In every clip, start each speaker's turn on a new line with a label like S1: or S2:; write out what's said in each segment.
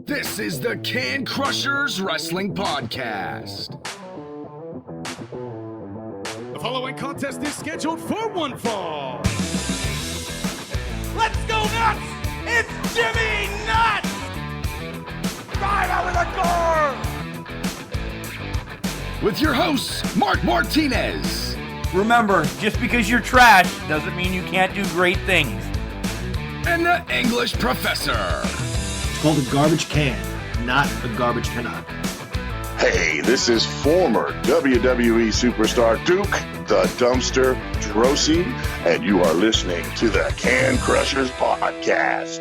S1: This is the Can Crushers Wrestling Podcast.
S2: The following contest is scheduled for one fall.
S3: Let's go nuts! It's Jimmy Nuts! Drive out with a car!
S1: With your hosts, Mark Martinez.
S4: Remember, just because you're trash doesn't mean you can't do great things.
S1: And the English Professor.
S5: It's called a garbage can, not a garbage cannot.
S6: Hey, this is former WWE superstar Duke, the Dumpster Drosy, and you are listening to the Can Crushers Podcast.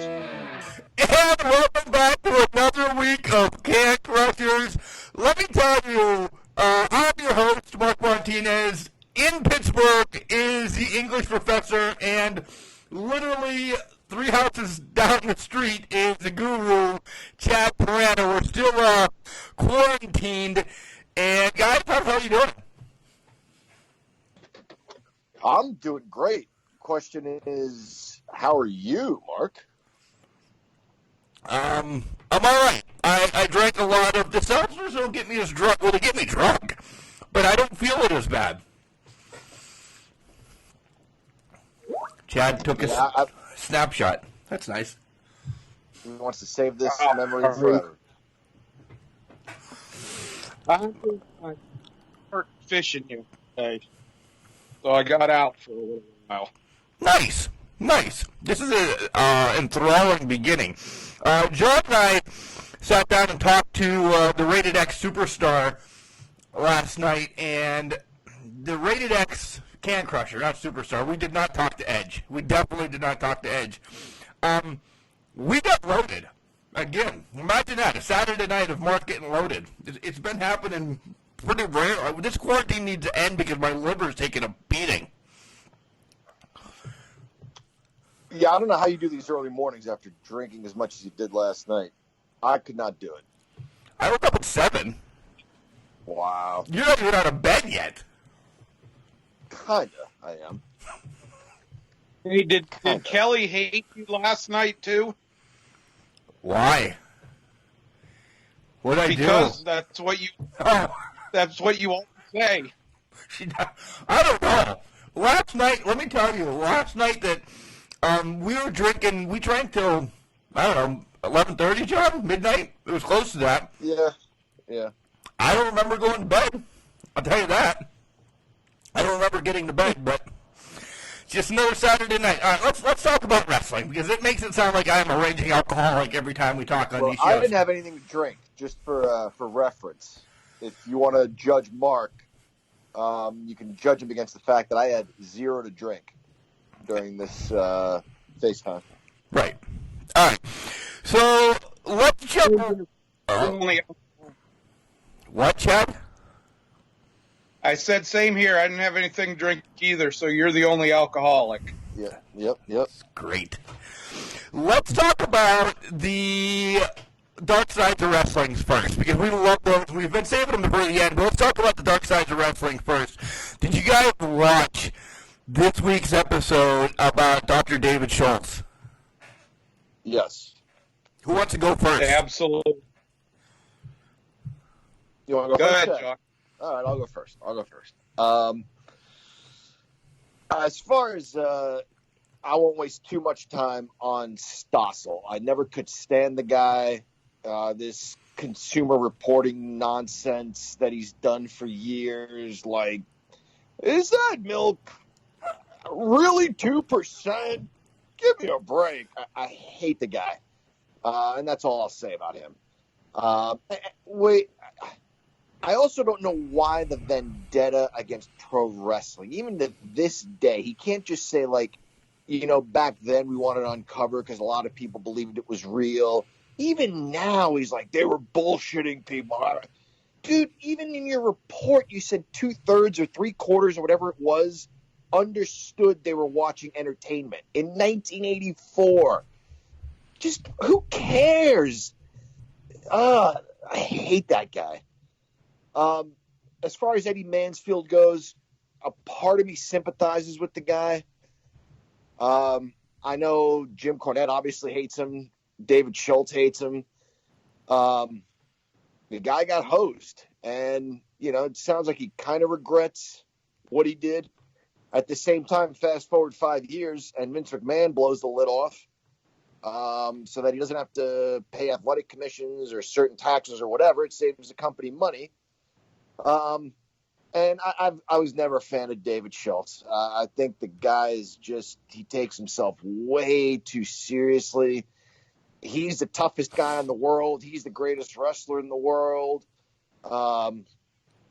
S3: And welcome back to another week of Can Crushers. Let me tell you, I'm your host, Mark Martinez. In Pittsburgh is the English Professor, and literally 3 houses down the street is the guru, Chad Pirano. We're still quarantined. And guys, how are you doing?
S6: I'm doing great. Question is, how are you, Mark?
S3: I'm all right. I drank a lot of the seltzers. Don't get me as drunk. Well, they get me drunk, but I don't feel it as bad. Chad took a snapshot. That's nice.
S6: He wants to save this memory forever.
S7: I worked fishing here today, so I got out for a little while.
S3: Nice. This is an enthralling beginning. John and I sat down and talked to the Rated X Superstar last night, and the Rated X Can Crusher, not Superstar. We did not talk to Edge. We definitely did not talk to Edge. We got loaded. Again, imagine that, a Saturday night of Mark getting loaded. It's been happening pretty rare. This quarantine needs to end because my liver's taking a beating.
S6: Yeah, I don't know how you do these early mornings after drinking as much as you did last night. I could not do it.
S3: I woke up at 7.
S6: Wow.
S3: You're not even out of bed yet.
S6: Kinda, I am.
S7: Hey, did Kelly hate you last night too?
S3: Why? What did I do?
S7: Because that's what you always say.
S3: I don't know. Last night, let me tell you, that we were drinking, we drank till, I don't know, 11:30, John? Midnight? It was close to that.
S6: Yeah.
S3: I don't remember going to bed. I'll tell you that. I don't remember getting to bed, but just another Saturday night. All right, let's talk about wrestling, because it makes it sound like I'm a raging alcoholic every time we talk on these shows.
S6: I didn't have anything to drink, just for reference. If you want to judge Mark, you can judge him against the fact that I had 0 to drink during this FaceTime.
S3: Right. All right. So let's jump. What, Chad?
S7: I said same here. I didn't have anything to drink either, so you're the only alcoholic.
S6: Yeah. Yep.
S3: Great. Let's talk about the dark sides of wrestling first, because we love those. We've been saving them for the end, but let's talk about the dark sides of wrestling first. Did you guys watch this week's episode about Dr. David Schultz?
S6: Yes.
S3: Who wants to go first?
S7: Absolutely.
S6: You want to
S7: Go
S6: first?
S7: ahead,
S6: Chad?
S7: John.
S6: All right, I'll go first. As far as I won't waste too much time on Stossel. I never could stand the guy. This consumer reporting nonsense that he's done for years. Like, is that milk really 2%? Give me a break. I hate the guy. And that's all I'll say about him. I also don't know why the vendetta against pro wrestling. Even to this day, he can't just say, like, back then we wanted to uncover because a lot of people believed it was real. Even now, he's like, they were bullshitting people. Dude, even in your report, you said 2/3 or 3/4 or whatever it was understood they were watching entertainment in 1984. Just, who cares? I hate that guy. As far as Eddie Mansfield goes, a part of me sympathizes with the guy. I know Jim Cornette obviously hates him. David Schultz hates him. Um, the guy got hosed, and it sounds like he kind of regrets what he did. At the same time, fast forward 5 years, and Vince McMahon blows the lid off, so that he doesn't have to pay athletic commissions or certain taxes or whatever. It saves the company money. And I was never a fan of David Schultz. I think the guy he takes himself way too seriously. He's the toughest guy in the world. He's the greatest wrestler in the world. I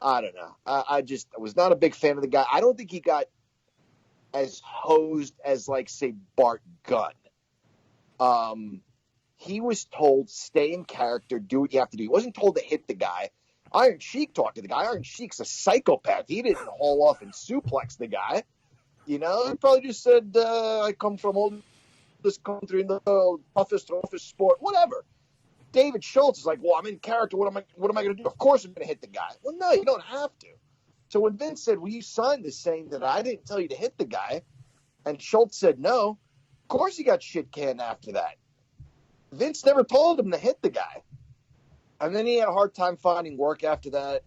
S6: don't know. I was not a big fan of the guy. I don't think he got as hosed as, like, say, Bart Gunn. He was told, stay in character, do what you have to do. He wasn't told to hit the guy. Iron Sheik talked to the guy. Iron Sheik's a psychopath. He didn't haul off and suplex the guy. He probably just said, I come from all this country in the toughest sport, whatever. David Schultz is like, well, I'm in character. What am I going to do? Of course I'm going to hit the guy. Well, no, you don't have to. So when Vince said, well, you signed this saying that I didn't tell you to hit the guy, and Schultz said no, of course he got shit canned after that. Vince never told him to hit the guy. And then he had a hard time finding work after that.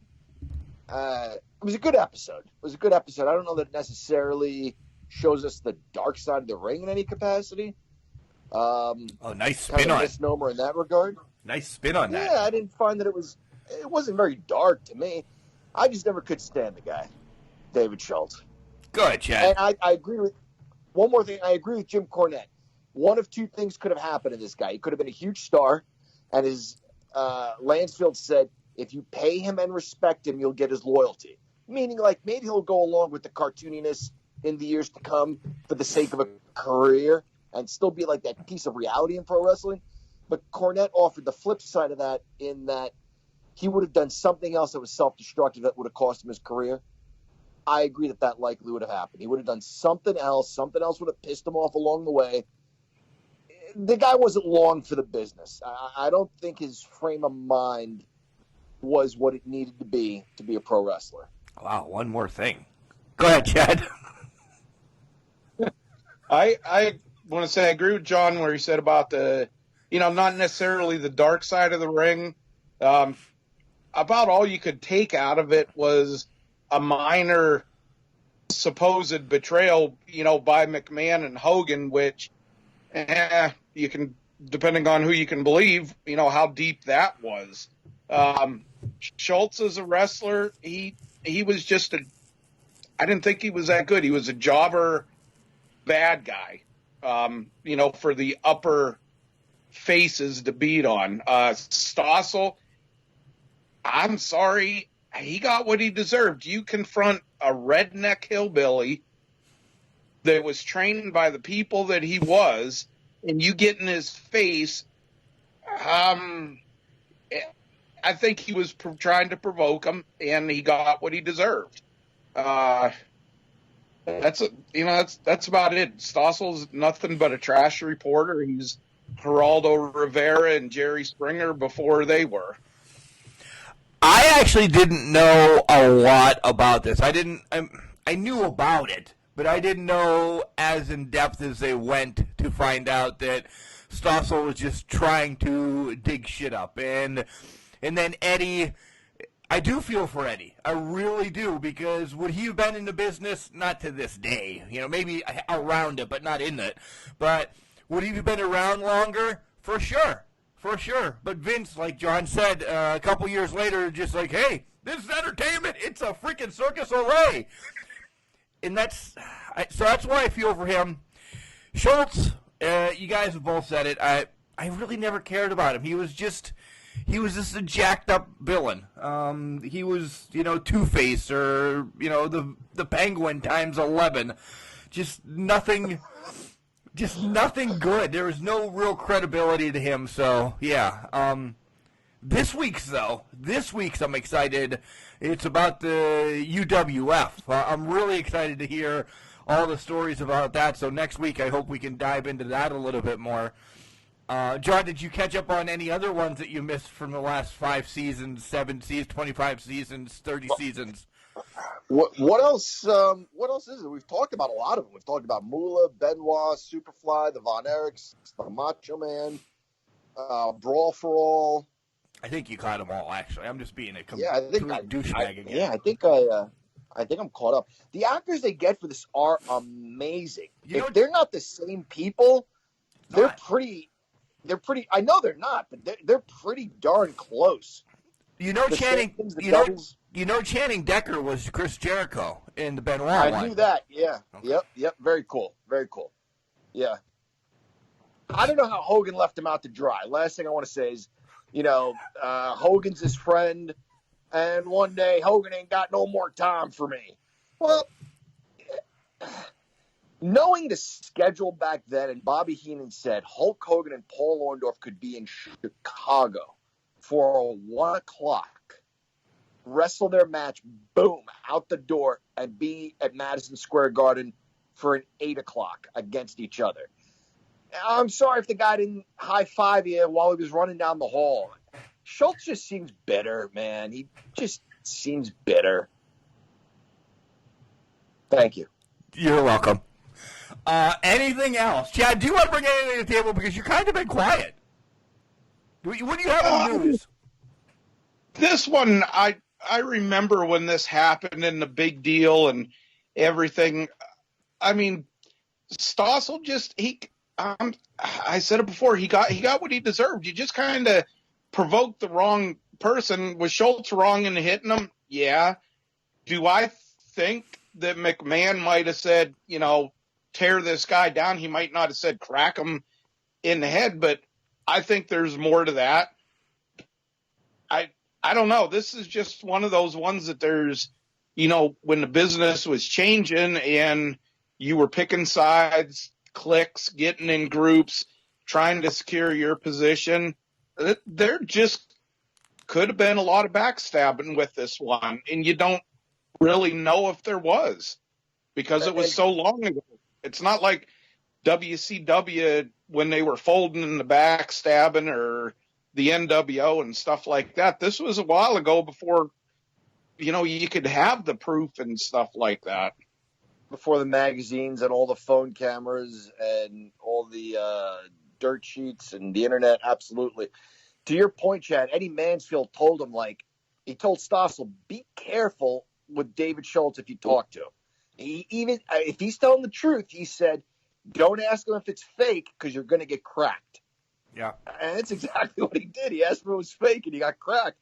S6: It was a good episode. I don't know that it necessarily shows us the dark side of the ring in any capacity.
S3: Nice spin
S6: kind of
S3: on it.
S6: Misnomer in that regard.
S3: Nice spin on that.
S6: Yeah, I didn't find that it wasn't very dark to me. I just never could stand the guy, David Schultz.
S3: Good, Chad.
S6: And I agree with one more thing. I agree with Jim Cornette. One of two things could have happened to this guy. He could have been a huge star, and his Lansfield said, if you pay him and respect him, you'll get his loyalty. Meaning, like, maybe he'll go along with the cartooniness in the years to come for the sake of a career and still be like that piece of reality in pro wrestling. But Cornette offered the flip side of that, in that he would have done something else that was self-destructive that would have cost him his career. I agree that likely would have happened. He would have done something else. Something else would have pissed him off along the way. The guy wasn't long for the business. I don't think his frame of mind was what it needed to be a pro wrestler.
S3: Wow, one more thing. Go ahead, Chad.
S7: I want to say I agree with John where he said about the, not necessarily the dark side of the ring. About all you could take out of it was a minor supposed betrayal, by McMahon and Hogan, which you can, depending on who you can believe, how deep that was. Schultz as a wrestler, he was just I didn't think he was that good. He was a jobber bad guy, for the upper faces to beat on. Stossel, I'm sorry, he got what he deserved. You confront a redneck hillbilly that was trained by the people that he was, and you get in his face. I think he was trying to provoke him, and he got what he deserved. That's about it. Stossel's nothing but a trash reporter. He's Geraldo Rivera and Jerry Springer before they were.
S3: I actually didn't know a lot about this. I knew about it, but I didn't know as in depth as they went to find out that Stossel was just trying to dig shit up. And then Eddie, I do feel for Eddie. I really do, because would he have been in the business? Not to this day. Maybe around it, but not in it. But would he have been around longer? For sure. For sure. But Vince, like John said, a couple years later, just like, hey, this is entertainment. It's a freaking circus array. And that's why I feel for him. Schultz, you guys have both said it. I really never cared about him. He was just a jacked up villain. He was, Two-Face or, the Penguin times 11. Just nothing good. There was no real credibility to him. So, yeah. This week's I'm excited. It's about the UWF. I'm really excited to hear all the stories about that. So next week, I hope we can dive into that a little bit more. John, did you catch up on any other ones that you missed from the last 5 seasons, 7 seasons, 25 seasons, 30 seasons?
S6: What else? What else is it? We've talked about a lot of them. We've talked about Moolah, Benoit, Superfly, the Von Erichs, the Macho Man, Brawl for All.
S3: I think you caught them all. Actually, I'm just being a
S6: Yeah, I think
S3: douchebag again.
S6: Yeah, I think I'm caught up. The actors they get for this are amazing. If they're not the same people, they're pretty. I know they're not, but they're pretty darn close.
S3: Channing.
S6: Doubles.
S3: Channing Decker was Chris Jericho in the Benoit
S6: I
S3: one.
S6: knew that. Yeah.
S3: Okay.
S6: Yep. Very cool. Yeah. I don't know how Hogan left him out to dry. Last thing I want to say is, Hogan's his friend, and one day Hogan ain't got no more time for me. Well, knowing the schedule back then, and Bobby Heenan said Hulk Hogan and Paul Orndorff could be in Chicago for 1 o'clock, wrestle their match, boom, out the door, and be at Madison Square Garden for an 8 o'clock against each other. I'm sorry if the guy didn't high-five you while he was running down the hall. Schultz just seems bitter, man. He just seems bitter. Thank you.
S3: You're welcome. Anything else? Chad, do you want to bring anything to the table? Because you've kind of been quiet. What do you have in news?
S7: This one, I remember when this happened and the big deal and everything. I mean, Stossel just I said it before. He got what he deserved. You just kind of provoked the wrong person. Was Schultz wrong in hitting him? Yeah. Do I think that McMahon might have said, tear this guy down? He might not have said crack him in the head, but I think there's more to that. I don't know. This is just one of those ones that there's, when the business was changing and you were picking sides, cliques, getting in groups, trying to secure your position, there just could have been a lot of backstabbing with this one. And you don't really know if there was because it was so long ago. It's not like WCW when they were folding in the backstabbing or the NWO and stuff like that. This was a while ago before, you could have the proof and stuff like that.
S6: Before the magazines and all the phone cameras and all the dirt sheets and the internet, absolutely. To your point, Chad, Eddie Mansfield told him, he told Stossel, be careful with David Schultz if you talk to him. If he's telling the truth, he said, don't ask him if it's fake because you're going to get cracked.
S3: Yeah.
S6: And that's exactly what he did. He asked him if it was fake and he got cracked.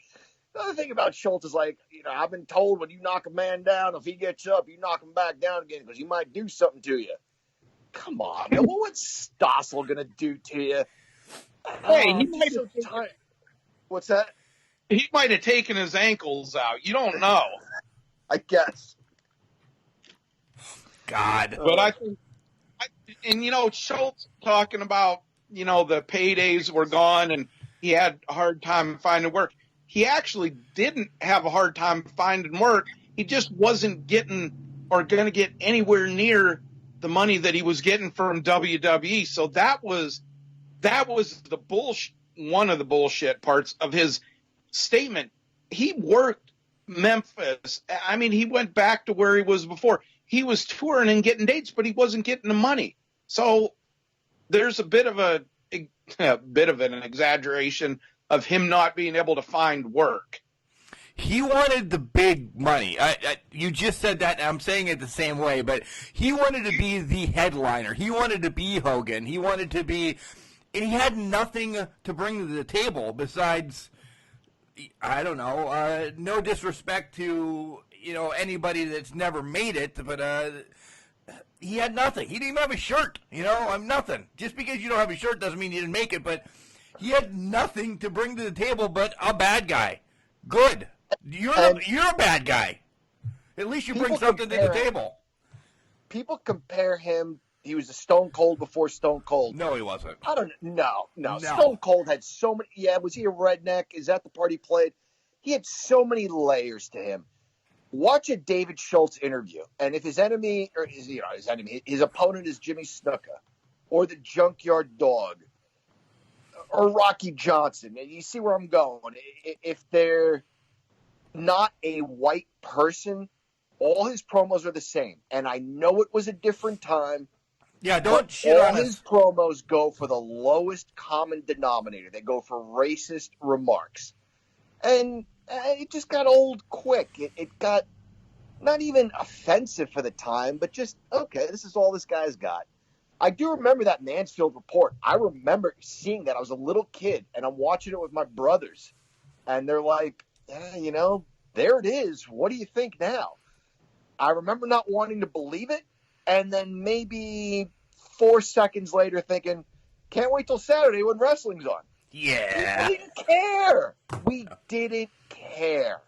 S6: The other thing about Schultz is I've been told when you knock a man down, if he gets up, you knock him back down again because he might do something to you. Come on, man. What's Stossel going to do to you?
S7: Hey, he might have
S6: What's that?
S7: He might have taken his ankles out. You don't know.
S6: I guess.
S3: God.
S7: But I think, Schultz talking about, the paydays were gone and he had a hard time finding work. He actually didn't have a hard time finding work. He just wasn't getting or going to get anywhere near the money that he was getting from WWE. So that was the bullshit. One of the bullshit parts of his statement. He worked Memphis. I mean, he went back to where he was before. He was touring and getting dates, but he wasn't getting the money. So there's a bit of an exaggeration of him not being able to find work.
S3: He wanted the big money. You just said that, and I'm saying it the same way, but he wanted to be the headliner. He wanted to be Hogan. He wanted to be, and he had nothing to bring to the table besides, I don't know, no disrespect to, anybody that's never made it, but he had nothing. He didn't even have a shirt, I'm nothing. Just because you don't have a shirt doesn't mean you didn't make it, but he had nothing to bring to the table but a bad guy. Good. You're a bad guy. At least you bring something to the table.
S6: People compare him. He was a Stone Cold before Stone Cold.
S3: No, he wasn't.
S6: I don't know. No. Stone Cold had so many. Yeah, was he a redneck? Is that the part he played? He had so many layers to him. Watch a David Schultz interview, and if his enemy, or his opponent is Jimmy Snuka, or the Junkyard Dog, or Rocky Johnson, and you see where I'm going. If they're not a white person, all his promos are the same. And I know it was a different time.
S3: Yeah, don't shit on
S6: his promos go for the lowest common denominator. They go for racist remarks. And it just got old quick. It got not even offensive for the time, but just, okay, this is all this guy's got. I do remember that Mansfield report. I remember seeing that. I was a little kid, and I'm watching it with my brothers. And they're like, there it is. What do you think now? I remember not wanting to believe it, and then maybe 4 seconds later thinking, can't wait till Saturday when wrestling's on.
S3: Yeah.
S6: We didn't care. We didn't care.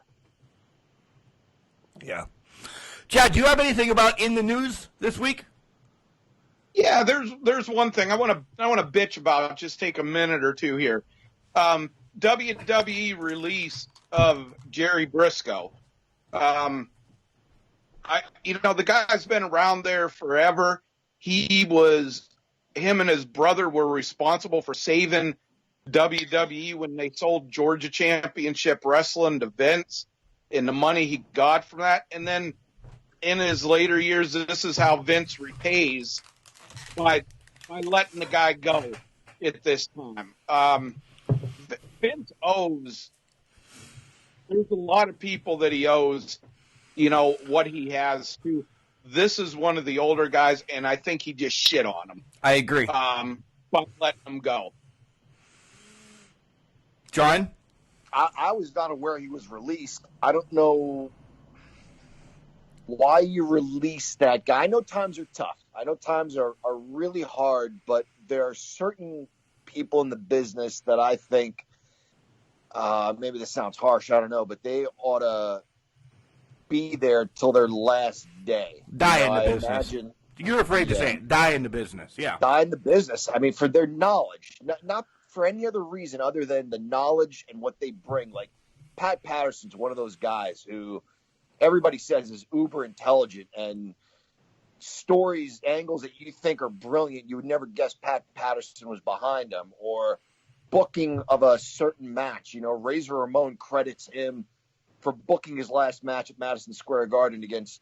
S3: Yeah. Chad, do you have anything about in the news this week?
S7: Yeah, there's one thing I want to bitch about. Just take a minute or two here. WWE release of Jerry Briscoe. The guy's been around there forever. Him and his brother were responsible for saving WWE when they sold Georgia Championship Wrestling to Vince, and the money he got from that. And then in his later years, this is how Vince repays by letting the guy go at this time. Vince owes. There's a lot of people that he owes, what he has to. This is one of the older guys, and I think he just shit on him.
S3: I agree.
S7: But letting him go.
S3: John?
S6: I was not aware he was released. I don't know why you released that guy. I know times are tough. I know times are really hard, but there are certain people in the business that I think, maybe this sounds harsh, I don't know, but they ought to be there till their last day.
S3: Die in the business. You're afraid to say it. Die in the business, yeah.
S6: Die in the business. I mean, for their knowledge, not for any other reason other than the knowledge and what they bring. Like, Pat Patterson's one of those guys who everybody says is uber intelligent, and stories, angles that you think are brilliant, you would never guess Pat Patterson was behind them. Or booking of a certain match. Razor Ramon credits him for booking his last match at Madison Square Garden against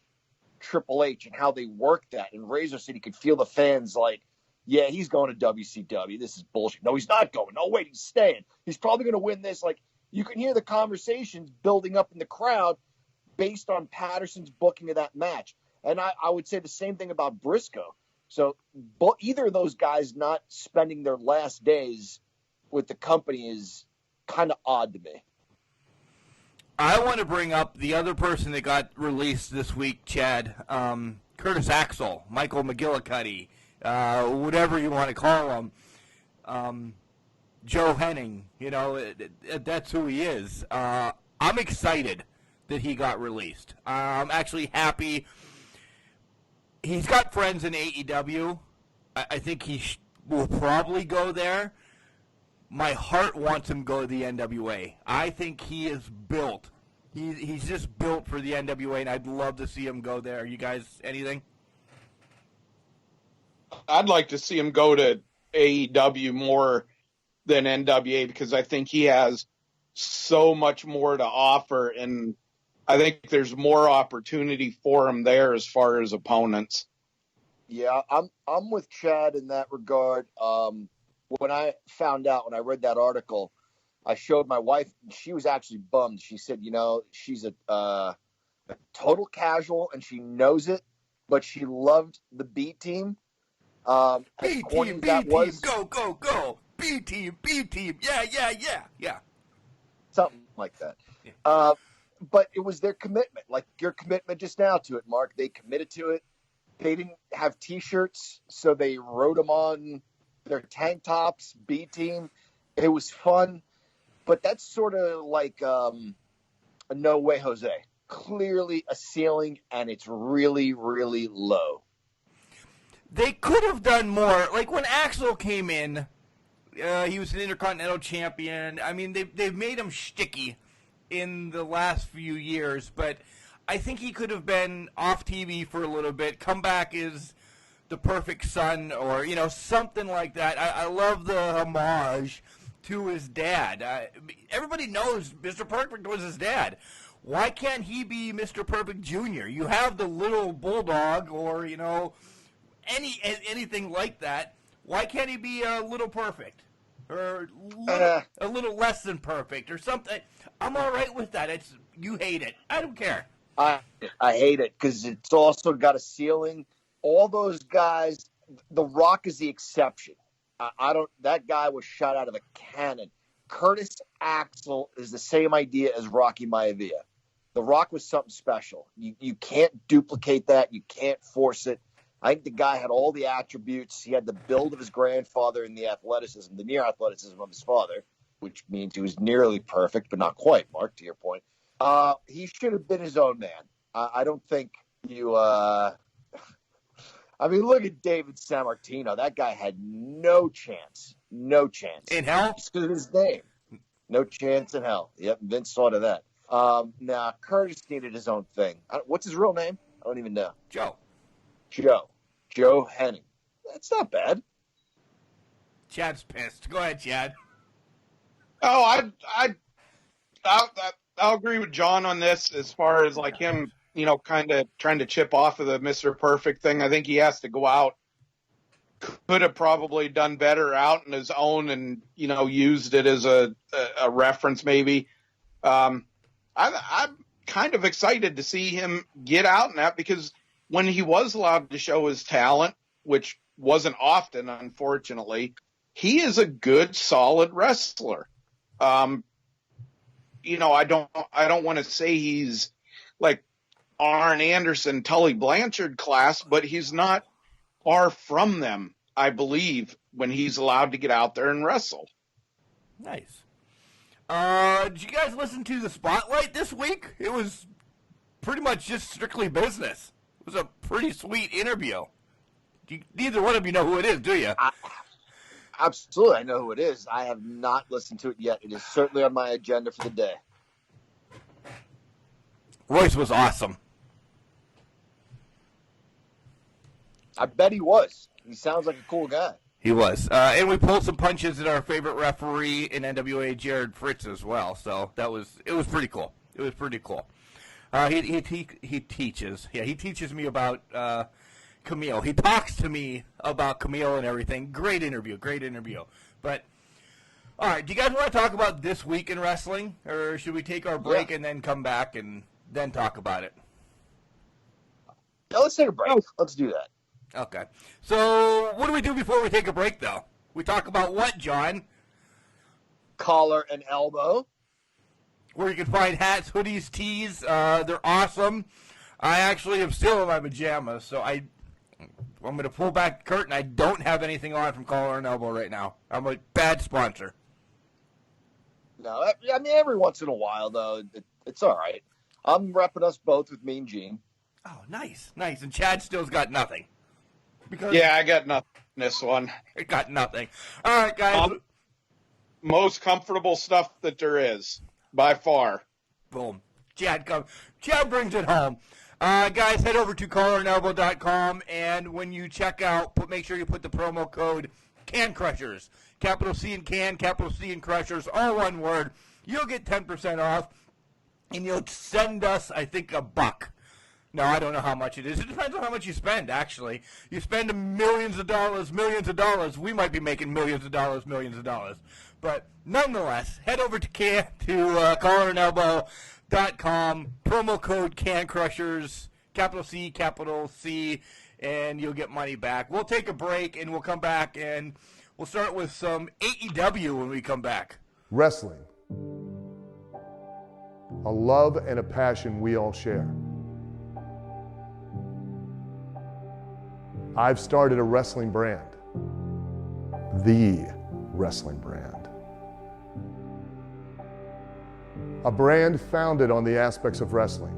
S6: Triple H and how they worked that. And Razor said he could feel the fans like, yeah, he's going to WCW. This is bullshit. No, he's not going. No, wait, he's staying. He's probably going to win this. Like, you can hear the conversations building up in the crowd based on Patterson's booking of that match. And I would say the same thing about Briscoe. So either of those guys not spending their last days with the company is kind of odd to me.
S3: I want to bring up the other person that got released this week, Chad. Curtis Axel, Michael McGillicuddy, whatever you want to call him. Joe Henning, that's who he is. I'm excited that he got released. I'm actually happy. He's got friends in AEW. I think he will probably go there. My heart wants him to go to the NWA. I think he is built. He's just built for the NWA, and I'd love to see him go there. You guys, anything?
S7: I'd like to see him go to AEW more than NWA because I think he has so much more to offer, and I think there's more opportunity for him there as far as opponents.
S6: Yeah, I'm with Chad in that regard. When I read that article, I showed my wife, and she was actually bummed. She said, she's a total casual, and she knows it, but she loved the B team.
S3: B team, go, go, go. B team, yeah.
S6: Something like that. Yeah. But it was their commitment, like your commitment just now to it, Mark. They committed to it. They didn't have T-shirts, so they wrote them on their tank tops, B team. It was fun, but that's sort of like a no way, Jose. Clearly a ceiling, and it's really, really low.
S3: They could have done more. Like when Axel came in, he was an Intercontinental Champion. I mean, they've made him shticky in the last few years, but I think he could have been off TV for a little bit, come back as the perfect son or, something like that. I love the homage to his dad. Everybody knows Mr. Perfect was his dad. Why can't he be Mr. Perfect Jr.? You have the little bulldog or, anything like that. Why can't he be a Little Perfect?
S4: or
S6: Uh.
S4: a little less than perfect or something. I'm all right with that. You hate it. I don't care.
S6: I hate it because it's also got a ceiling. All those guys, The Rock is the exception. I don't. That guy was shot out of a cannon. Curtis Axel is the same idea as Rocky Maivia. The Rock was something special. You can't duplicate that. You can't force it. I think the guy had all the attributes. He had the build of his grandfather and the athleticism, the near athleticism of his father, which means he was nearly perfect, but not quite, Mark, to your point. He should have been his own man. I don't think you... I mean, look at David Sammartino. That guy had no chance. No chance.
S3: In hell?
S6: Just because of his name. No chance in hell. Yep, Vince thought of that. Now, Curtis needed his own thing. What's his real name? I don't even know.
S3: Joe
S6: Henning. That's not bad.
S3: Chad's pissed. Go ahead, Chad.
S7: Oh, I'll agree with John on this as far as like him, kind of trying to chip off of the Mr. Perfect thing. I think he has to go out. Could have probably done better out on his own and, used it as a reference maybe. I'm kind of excited to see him get out in that because when he was allowed to show his talent, which wasn't often, unfortunately, he is a good, solid wrestler. I don't want to say he's like Arn Anderson, Tully Blanchard class, but he's not far from them, I believe, when he's allowed to get out there and wrestle.
S3: Nice. Did you guys listen to the Spotlight this week? It was pretty much just strictly business. It was a pretty sweet interview. Neither one of you know who it is, do you?
S6: Absolutely, I know who it is. I have not listened to it yet. It is certainly on my agenda for the day.
S3: Royce was awesome.
S6: I bet he was. He sounds like a cool guy.
S3: He was. And we pulled some punches at our favorite referee in NWA, Jared Fritz, as well. So it was pretty cool. It was pretty cool. He teaches. Yeah, he teaches me about Camille. He talks to me about Camille and everything. Great interview. But, all right, do you guys want to talk about this week in wrestling? Or should we take our break and then come back and then talk about it?
S6: Yeah, let's take a break. Let's do that.
S3: Okay. So what do we do before we take a break, though? We talk about what, John?
S6: Collar and elbow.
S3: Where you can find hats, hoodies, tees. They're awesome. I actually am still in my pajamas, so I'm going to pull back the curtain. I don't have anything on from Collar and Elbow right now. I'm a bad sponsor.
S6: No, I mean, every once in a while, though, it's all right. I'm repping us both with Mean Gene.
S3: Oh, nice. And Chad still's got nothing.
S7: Yeah, I got nothing this one.
S3: I got nothing. All right, guys.
S7: Most comfortable stuff that there is, by far.
S3: Boom. Chad brings it home. Guys, head over to collarandelbow.com, and when you check out, make sure you put the promo code Can Crushers. Capital C in Can, capital C in Crushers, all one word. You'll get 10% off, and you'll send us, I think, $1. No, I don't know how much it is. It depends on how much you spend, actually. You spend millions of dollars. We might be making millions of dollars. But nonetheless, head over to collarandelbow.com, promo code CanCrushers, capital C, and you'll get money back. We'll take a break, and we'll come back, and we'll start with some AEW when we come back.
S8: Wrestling. A love and a passion we all share. I've started a wrestling brand. The wrestling brand. A brand founded on the aspects of wrestling.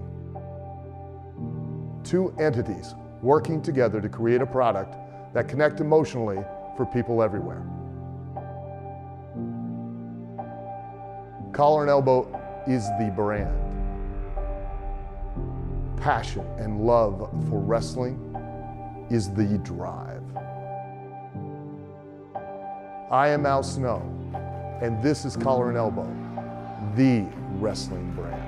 S8: Two entities working together to create a product that connect emotionally for people everywhere. Collar and Elbow is the brand. Passion and love for wrestling is the drive. I am Al Snow, and this is Collar and Elbow, the wrestling brand.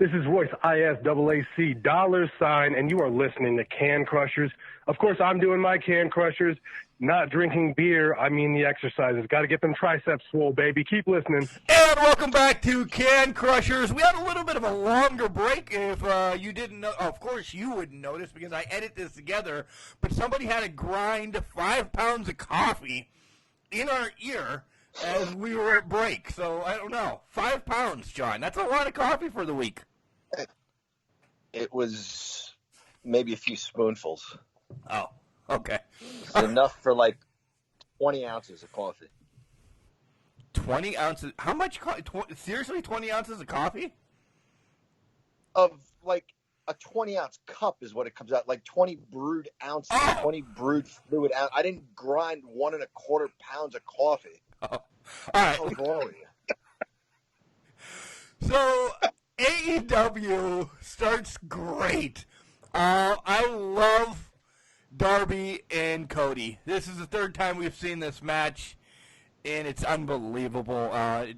S9: This is Royce, ISAAC, $, and you are listening to Can Crushers. Of course, I'm doing my Can Crushers, not drinking beer. I mean the exercises. Got to get them triceps swole, baby. Keep listening.
S3: And welcome back to Can Crushers. We had a little bit of a longer break. If you didn't know, of course you wouldn't notice because I edit this together, but somebody had to grind 5 pounds of coffee in our ear as we were at break. So, I don't know. 5 pounds, John. That's a lot of coffee for the week.
S6: It was maybe a few spoonfuls.
S3: Oh, okay.
S6: It's enough for like 20 ounces of coffee.
S3: 20 ounces? How much seriously, 20 ounces of coffee?
S6: Of like a 20-ounce cup is what it comes out. Like 20 brewed ounces, 20 brewed fluid ounce. I didn't grind 1.25 pounds of coffee.
S3: Oh. All right.
S6: What's wrong with you?
S3: So, AEW starts great. I love Darby and Cody. This is the third time we've seen this match, and it's unbelievable.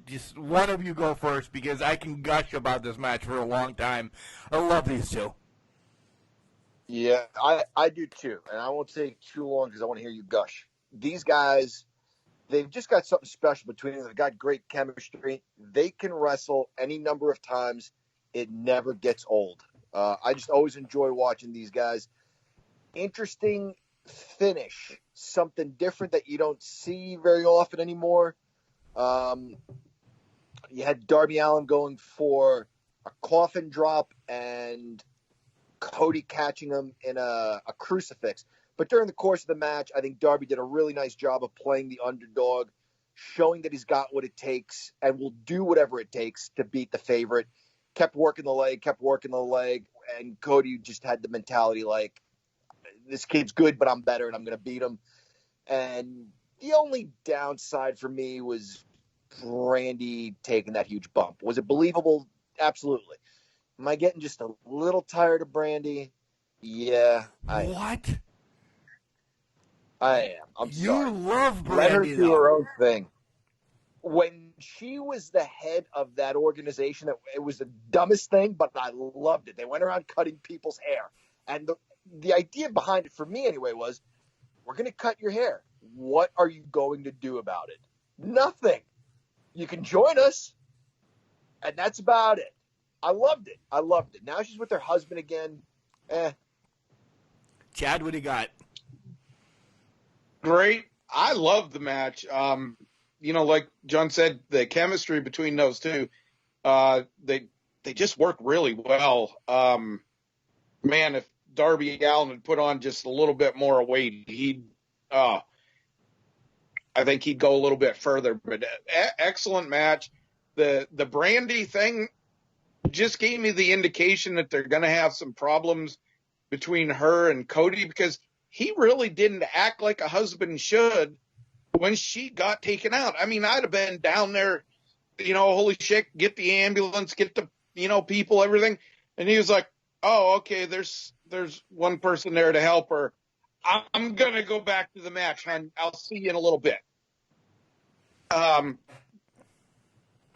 S3: Just one of you go first because I can gush about this match for a long time. I love these two.
S6: Yeah, I do too. And I won't take too long because I want to hear you gush. These guys, they've just got something special between them. They've got great chemistry. They can wrestle any number of times. It never gets old. I just always enjoy watching these guys. Interesting finish, something different that you don't see very often anymore. You had Darby Allin going for a coffin drop and Cody catching him in a crucifix. But during the course of the match, I think Darby did a really nice job of playing the underdog, showing that he's got what it takes and will do whatever it takes to beat the favorite. Kept working the leg, and Cody just had the mentality like, this kid's good, but I'm better, and I'm going to beat him. And the only downside for me was Brandy taking that huge bump. Was it believable? Absolutely. Am I getting just a little tired of Brandy? Yeah.
S3: What?
S6: I am. I'm sorry.
S3: You love Brandy,
S6: Let her do her own thing. When she was the head of that organization, it was the dumbest thing, but I loved it. They went around cutting people's hair. And the idea behind it, for me anyway, was we're going to cut your hair. What are you going to do about it? Nothing. You can join us, and that's about it. I loved it. Now she's with her husband again.
S3: Chad, what do you got?
S7: Great. I love the match. Like John said, the chemistry between those two, they just work really well. Man, if Darby Allin had put on just a little bit more weight, I think he'd go a little bit further. But excellent match. The Brandy thing just gave me the indication that they're going to have some problems between her and Cody, because he really didn't act like a husband should when she got taken out. I mean, I'd have been down there, holy shit, get the ambulance, get the, people, everything. And he was like, oh, okay, there's one person there to help her. I'm going to go back to the match, hon. I'll see you in a little bit.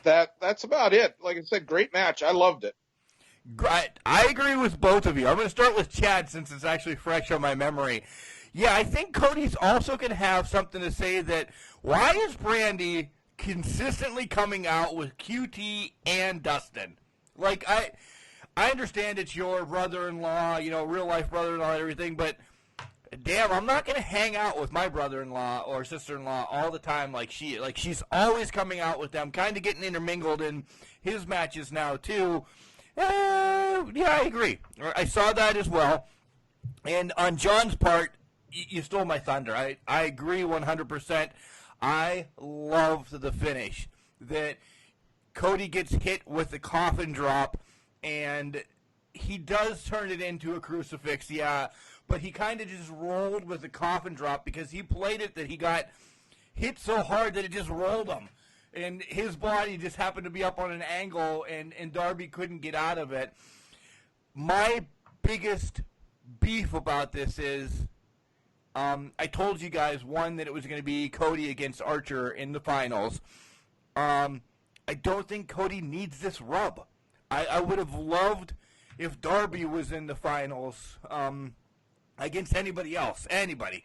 S7: That's about it. Like I said, great match. I loved it.
S3: I agree with both of you. I'm going to start with Chad since it's actually fresh on my memory. Yeah, I think Cody's also going to have something to say that why is Brandy consistently coming out with QT and Dustin? Like, I understand it's your brother-in-law, real-life brother-in-law and everything, but damn, I'm not going to hang out with my brother-in-law or sister-in-law all the time like she's always coming out with them, kind of getting intermingled in his matches now, too. Yeah, I agree. I saw that as well. And on John's part, you stole my thunder. I agree 100%. I loved the finish. That Cody gets hit with the coffin drop, and he does turn it into a crucifix, yeah. But he kind of just rolled with the coffin drop because he played it that he got hit so hard that it just rolled him. And his body just happened to be up on an angle, and Darby couldn't get out of it. My biggest beef about this is I told you guys, one, that it was going to be Cody against Archer in the finals. I don't think Cody needs this rub. I would have loved if Darby was in the finals against anybody else. Anybody.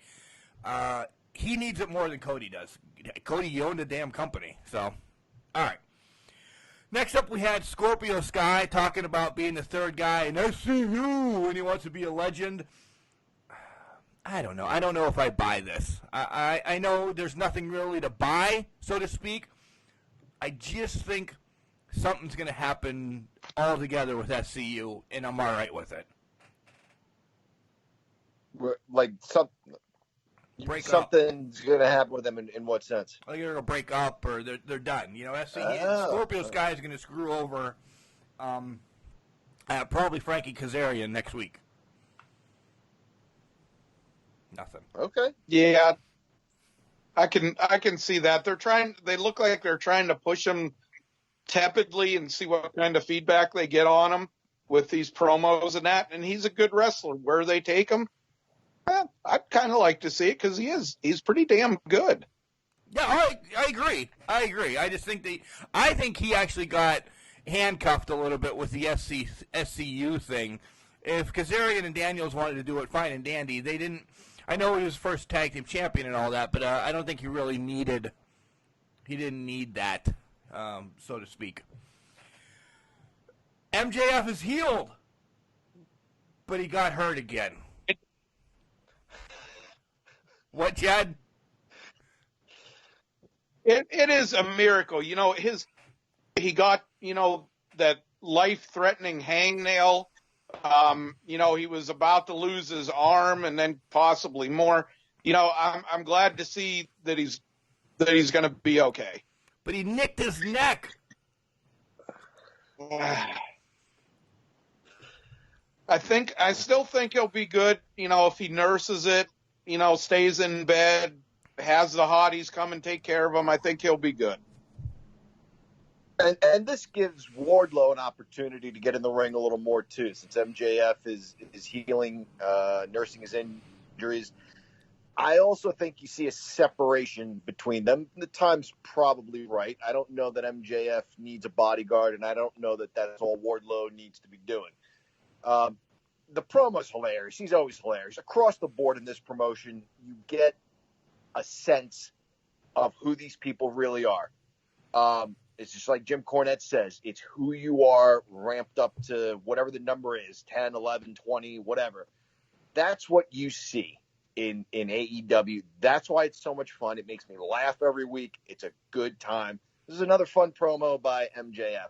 S3: He needs it more than Cody does. Cody, you own the damn company. So, all right. Next up, we had Scorpio Sky talking about being the third guy in SCU and he wants to be a legend. I don't know. I don't know if I buy this. I know there's nothing really to buy, so to speak. I just think something's going to happen altogether with SCU, and I'm all right with it.
S6: Like something's going to happen with them in what sense?
S3: Like they're going to break up or they're done. You know, SCU, Scorpio Sky is going to screw over probably Frankie Kazarian next week. Nothing.
S6: Okay.
S7: Yeah, I can see that. They look like they're trying to push him tepidly and see what kind of feedback they get on him with these promos and that. And he's a good wrestler. Where they take him, I'd kind of like to see it because he's pretty damn good.
S3: Yeah, I agree. I just think I think he actually got handcuffed a little bit with the SCU thing. If Kazarian and Daniels wanted to do it, fine and dandy. They didn't. I know he was first tag team champion and all that, but I don't think he really needed. He didn't need that, so to speak. MJF is healed, but he got hurt again. What, Chad?
S7: It is a miracle. You know, he got, that life-threatening hangnail. He was about to lose his arm and then possibly more. I'm glad to see that he's going to be okay.
S3: But he nicked his neck.
S7: I still think he'll be good, if he nurses it, stays in bed, has the hotties come and take care of him. I think he'll be good.
S6: And this gives Wardlow an opportunity to get in the ring a little more too, since MJF is healing, nursing his injuries. I also think you see a separation between them. The time's probably right. I don't know that MJF needs a bodyguard, and I don't know that that's all Wardlow needs to be doing. The promo's hilarious. He's always hilarious. Across the board in this promotion, you get a sense of who these people really are. It's just like Jim Cornette says, it's who you are ramped up to whatever the number is, 10, 11, 20, whatever. That's what you see in AEW. That's why it's so much fun. It makes me laugh every week. It's a good time. This is another fun promo by MJF.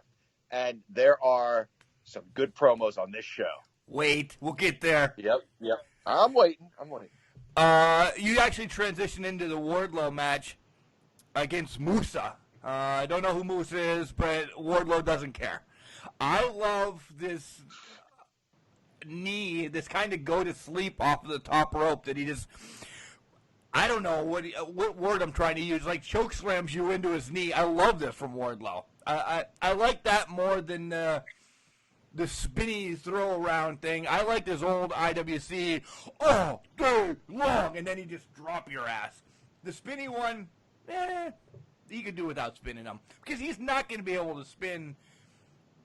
S6: And there are some good promos on this show.
S3: Wait, we'll get there.
S6: Yep. I'm waiting.
S3: You actually transition into the Wardlow match against Musa. I don't know who Musa is, but Wardlow doesn't care. I love this knee, this kind of go to sleep off of the top rope that he just, I don't know what word I'm trying to use, like choke slams you into his knee. I love this from Wardlow. I like that more than the spinny throw around thing. I like this old IWC all day long, and then he just drop your ass. The spinny one, he could do without spinning him because he's not going to be able to spin,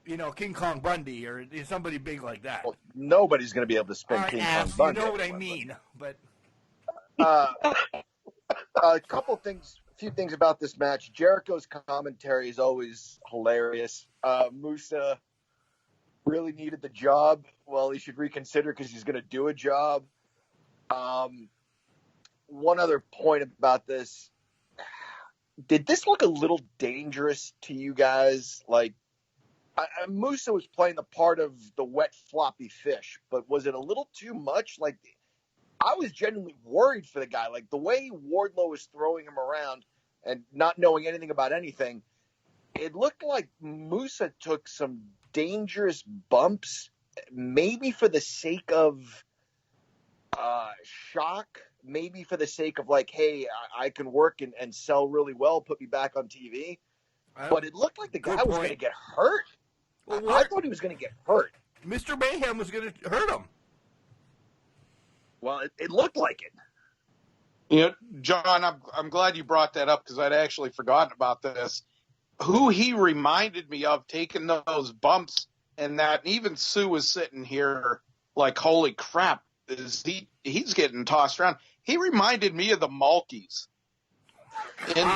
S3: King Kong Bundy or somebody big like that.
S6: Well, nobody's going to be able to spin King Kong Bundy.
S3: You know what I mean, but
S6: a few things about this match. Jericho's commentary is always hilarious. Musa really needed the job. Well, he should reconsider because he's going to do a job. One other point about this. Did this look a little dangerous to you guys? Like, Musa was playing the part of the wet floppy fish, but was it a little too much? Like, I was genuinely worried for the guy. Like, the way Wardlow was throwing him around and not knowing anything about anything, it looked like Musa took some dangerous bumps, maybe for the sake of shock, maybe for the sake of like, hey, I can work and sell really well, put me back on TV. But it looked like the guy was going to get hurt. Well, I thought he was going to get hurt.
S3: Mr. Mayhem was going to hurt him.
S6: Well, it looked like
S7: it. John, I'm glad you brought that up because I'd actually forgotten about this. Who he reminded me of taking those bumps and that even Sue was sitting here like, holy crap, he's getting tossed around. He reminded me of the Malkies. In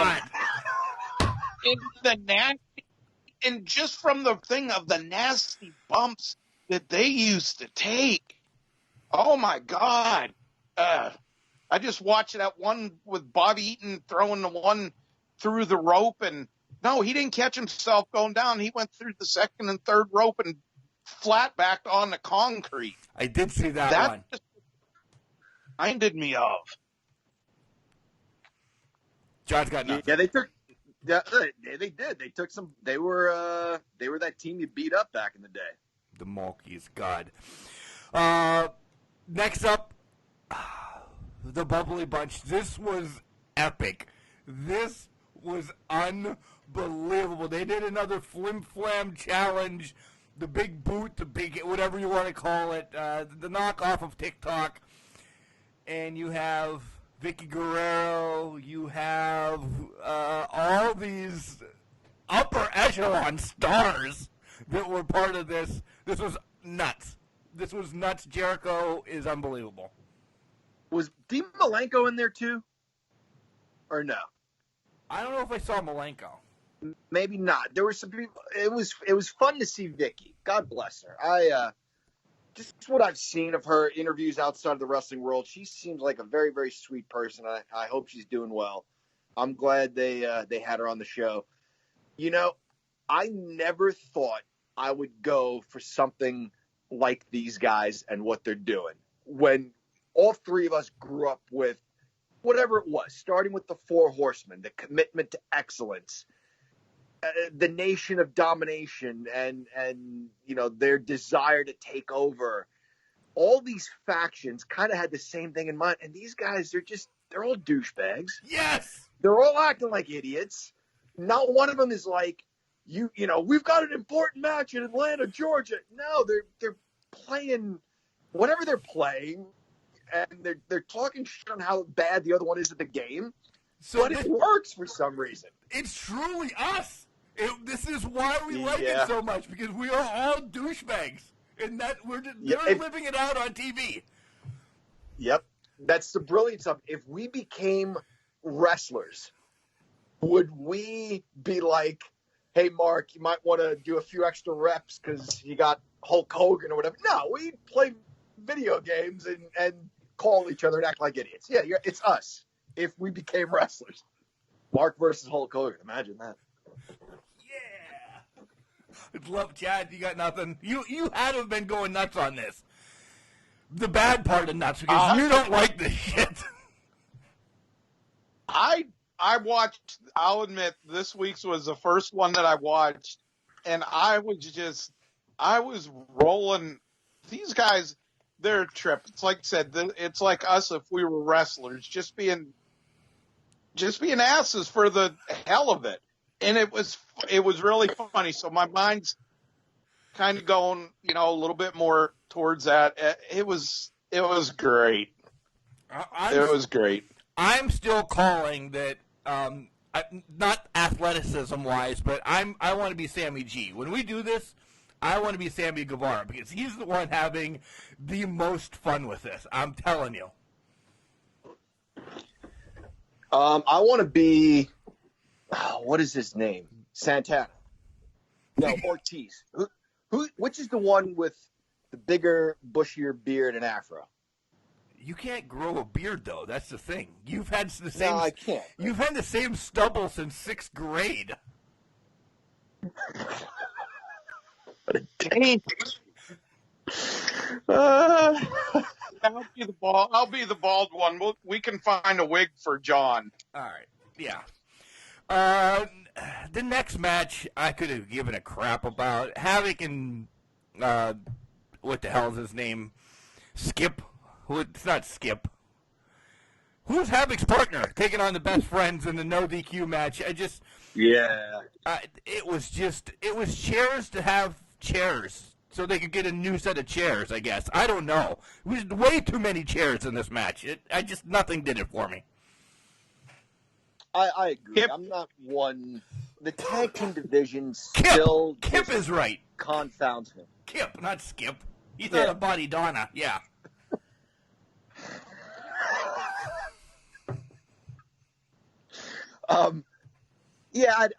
S7: the nasty, and just from the thing of the nasty bumps that they used to take. Oh my God. I just watched that one with Bob Eaton throwing the one through the rope, and no, he didn't catch himself going down. He went through the second and third rope and flat backed on the concrete.
S3: I did see that one.
S7: Just reminded me of.
S3: John's got nothing.
S10: Yeah, they took. Yeah, they did. They took some. They were that team you beat up back in the day.
S3: The Malkies, God. Next up, the Bubbly Bunch. This was epic. This was unbelievable. They did another Flim Flam challenge. The big boot, the big whatever you want to call it, the knockoff of TikTok. And you have Vicky Guerrero. You have all these upper echelon stars that were part of this. This was nuts. This was nuts. Jericho is unbelievable.
S10: Was Dean Malenko in there too? Or no?
S3: I don't know if I saw Malenko.
S10: Maybe not. There were some people. It was fun to see Vicky. God bless her. I just what I've seen of her interviews outside of the wrestling world, she seems like a very, very sweet person. I hope she's doing well. I'm glad they had her on the show. You know, I never thought I would go for something like these guys and what they're doing. When all three of us grew up with whatever it was, starting with the Four Horsemen, the commitment to excellence, the Nation of Domination, and you know, their desire to take over. All these factions kind of had the same thing in mind, and these guys, they're all douchebags.
S3: Yes,
S10: they're all acting like idiots. Not one of them is like, you know, we've got an important match in Atlanta, Georgia. No, they're playing whatever they're playing, and they're talking shit on how bad the other one is at the game. But it works for some reason.
S3: It's truly us. This is why we like it so much, because we are all douchebags, and that they're living it out on TV.
S10: Yep, that's the brilliance of it. If we became wrestlers, would we be like, hey, Mark, you might want to do a few extra reps because you got Hulk Hogan or whatever? No, we play video games and call each other and act like idiots. Yeah, it's us. If we became wrestlers, Mark versus Hulk Hogan, imagine that.
S3: I'd love, Chad, you got nothing. You had to have been going nuts on this. The bad part of nuts, because you don't like this shit.
S7: I watched, I'll admit, this week's was the first one that I watched, and I was rolling. These guys, they're a trip. It's like I said, it's like us if we were wrestlers, just being asses for the hell of it. And it was really funny. So my mind's kind of going, you know, a little bit more towards that. It was great. It was great.
S3: I'm still calling that, not athleticism wise, but I want to be Sammy G. When we do this, I want to be Sammy Guevara because he's the one having the most fun with this. I'm telling you.
S10: I want to be. What is his name? Santana. No, Ortiz. Which is the one with the bigger, bushier beard and afro?
S3: You can't grow a beard though. That's the thing. You've had the same.
S10: No, I can't.
S3: You've had the same stubble since 6th grade.
S10: What a dang.
S7: I'll be the bald one. We can find a wig for John.
S3: All right. Yeah. The next match I could have given a crap about. Havoc and what the hell is his name? Skip. It's not Skip. Who's Havoc's partner? Taking on the Best Friends in the no DQ match.
S10: Yeah.
S3: It was chairs to have chairs so they could get a new set of chairs, I guess. I don't know. It was way too many chairs in this match. Nothing did it for me.
S10: I agree. Kip. I'm not one. The tag team division
S3: Kip is right.
S10: Confounds me.
S4: Skip, not Skip. He's not a Body Donna. Yeah.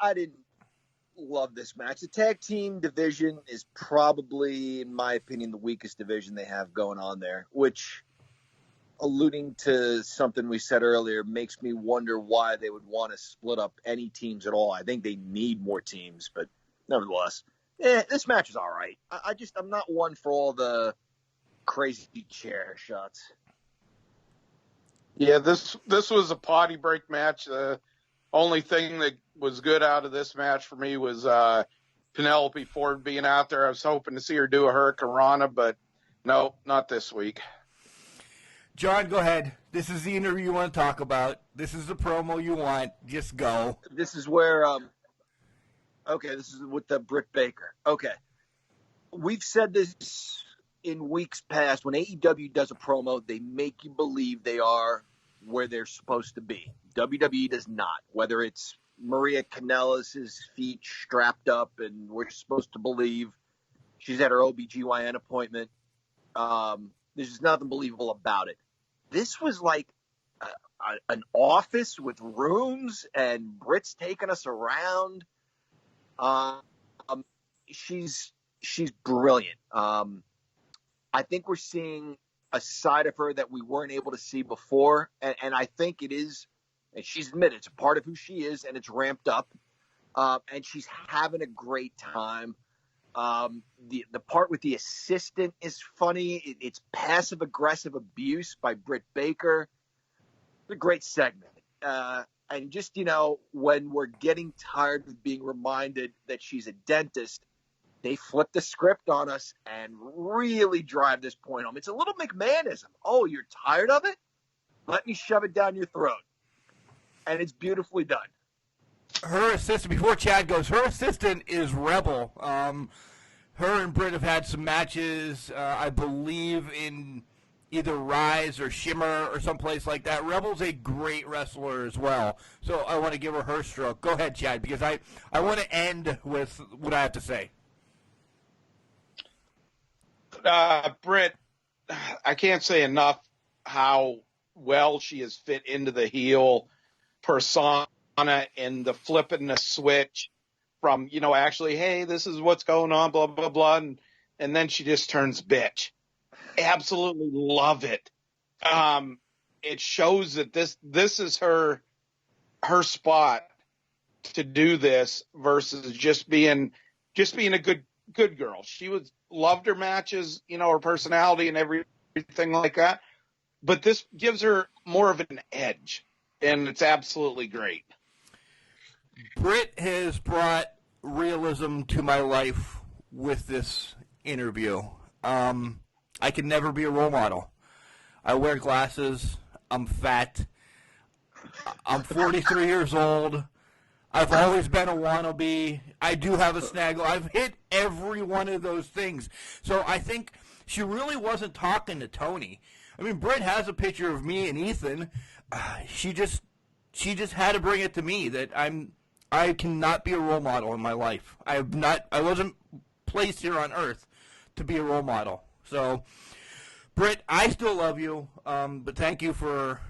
S10: I didn't love this match. The tag team division is probably, in my opinion, the weakest division they have going on there, which, alluding to something we said earlier, makes me wonder why they would want to split up any teams at all. I think they need more teams, but nevertheless, this match is all right. I'm not one for all the crazy chair shots.
S7: Yeah, this was a potty break match. The only thing that was good out of this match for me was Penelope Ford being out there. I was hoping to see her do a Hurricane Rana, but no, not this week.
S4: John, go ahead. This is the interview you want to talk about. This is the promo you want. Just go.
S10: This is where, this is with the Britt Baker. Okay. We've said this in weeks past. When AEW does a promo, they make you believe they are where they're supposed to be. WWE does not. Whether it's Maria Kanellis' feet strapped up and we're supposed to believe she's at her OBGYN appointment, there's just nothing believable about it. This was like an office with rooms, and Britt's taking us around. She's brilliant. I think we're seeing a side of her that we weren't able to see before, and I think it is, and she's admitted, it's a part of who she is, and it's ramped up, and she's having a great time. The part with the assistant is funny. It's passive-aggressive abuse by Britt Baker. It's a great segment. And just, when we're getting tired of being reminded that she's a dentist, they flip the script on us and really drive this point home. It's a little McMahonism. Oh, you're tired of it? Let me shove it down your throat. And it's beautifully done.
S4: Her assistant, before Chad goes, her assistant is Rebel. Her and Britt have had some matches, I believe, in either Rise or Shimmer or someplace like that. Rebel's a great wrestler as well. So I want to give her stroke. Go ahead, Chad, because I want to end with what I have to say.
S7: Britt, I can't say enough how well she has fit into the heel persona and the flipping the switch from, actually, hey, this is what's going on, blah, blah, blah. And then she just turns bitch. Absolutely love it. It shows that this is her spot to do this versus just being a good girl. She loved her matches, her personality and everything like that. But this gives her more of an edge, and it's absolutely great.
S4: Britt has brought realism to my life with this interview. I can never be a role model. I wear glasses. I'm fat. I'm 43 years old. I've always been a wannabe. I do have a snaggle. I've hit every one of those things. So I think she really wasn't talking to Tony. I mean, Britt has a picture of me and Ethan. She just had to bring it to me that I cannot be a role model in my life. I wasn't placed here on earth to be a role model. So, Britt, I still love you, but thank you for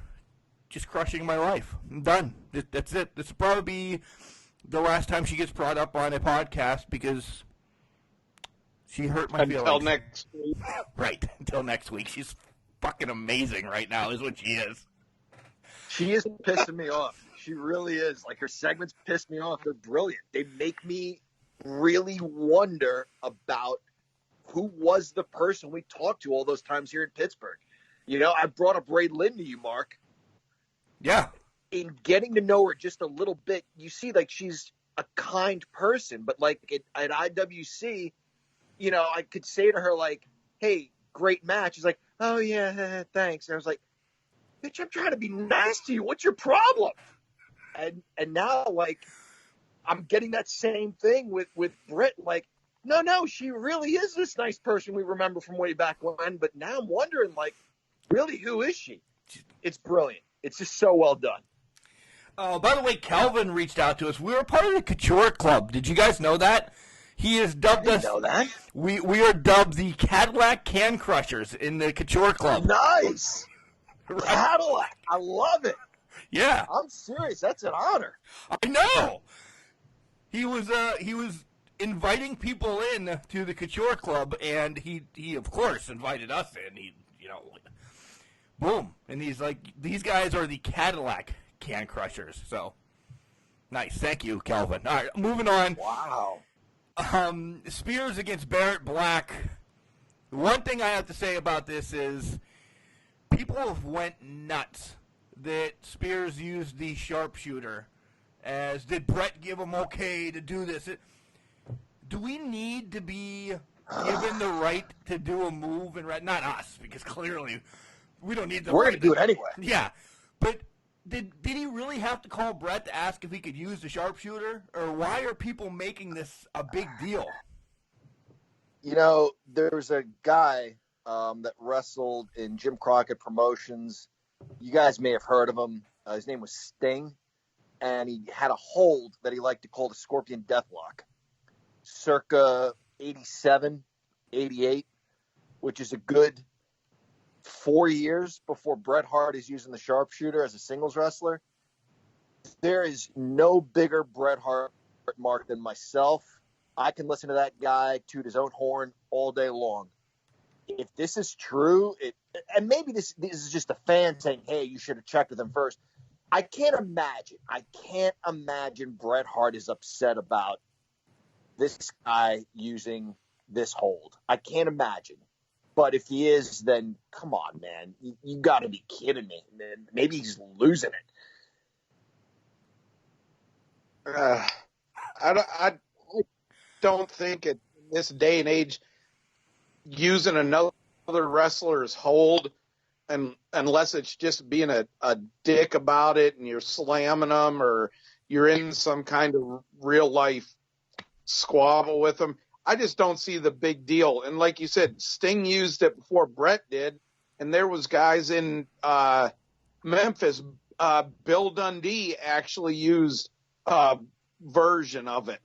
S4: just crushing my life. I'm done. That's it. This will probably be the last time she gets brought up on a podcast because she hurt my feelings.
S7: Until next week.
S4: Right, until next week. She's fucking amazing right now is what she is.
S10: She is pissing me off. She really is. Like, her segments piss me off. They're brilliant. They make me really wonder about who was the person we talked to all those times here in Pittsburgh. I brought up Ray Lynn to you, Mark.
S4: Yeah.
S10: In getting to know her just a little bit, you see, like, she's a kind person. But, like, at IWC, I could say to her, like, hey, great match. She's like, oh, yeah, thanks. And I was like, bitch, I'm trying to be nice to you. What's your problem? And now, like, I'm getting that same thing with Britt. Like, no, she really is this nice person we remember from way back when. But now I'm wondering, like, really, who is she? It's brilliant. It's just so well done.
S4: By the way, Calvin reached out to us. We were part of the Couture Club. Did you guys know that?
S3: He has dubbed us.
S10: Know that?
S3: We are dubbed the Cadillac Can Crushers in the Couture Club.
S10: Nice.
S3: Right?
S10: Cadillac. I love it.
S3: Yeah.
S10: I'm serious. That's an honor.
S3: I know. He was inviting people in to the Couture Club, and he of course invited us in. He, boom, and he's like, these guys are the Cadillac Can Crushers. So nice, thank you, Calvin. All right, moving on.
S10: Wow.
S3: Spears against Barrett Black. One thing I have to say about this is people have went nuts that Spears used the sharpshooter. As did Brett give him okay to do this? Do we need to be given the right to do a move and not us, because clearly we don't need the.
S10: We're
S3: right
S10: gonna do it anyway.
S3: Yeah, but did he really have to call Brett to ask if he could use the sharpshooter, or why are people making this a big deal?
S10: There's a guy that wrestled in Jim Crockett Promotions. You guys may have heard of him. His name was Sting, and he had a hold that he liked to call the Scorpion Deathlock. Circa 87, 88, which is a good 4 years before Bret Hart is using the sharpshooter as a singles wrestler. There is no bigger Bret Hart mark than myself. I can listen to that guy toot his own horn all day long. If this is true, and maybe this is just a fan saying, hey, you should have checked with him first. I can't imagine Bret Hart is upset about this guy using this hold. I can't imagine. But if he is, then come on, man. You got to be kidding me. Man. Maybe he's losing it.
S7: I don't think in this day and age using another wrestler's hold, and unless it's just being a dick about it and you're slamming them or you're in some kind of real life squabble with them, I just don't see the big deal. And like you said, Sting used it before Brett did, and there was guys in Memphis. Bill Dundee actually used a version of it.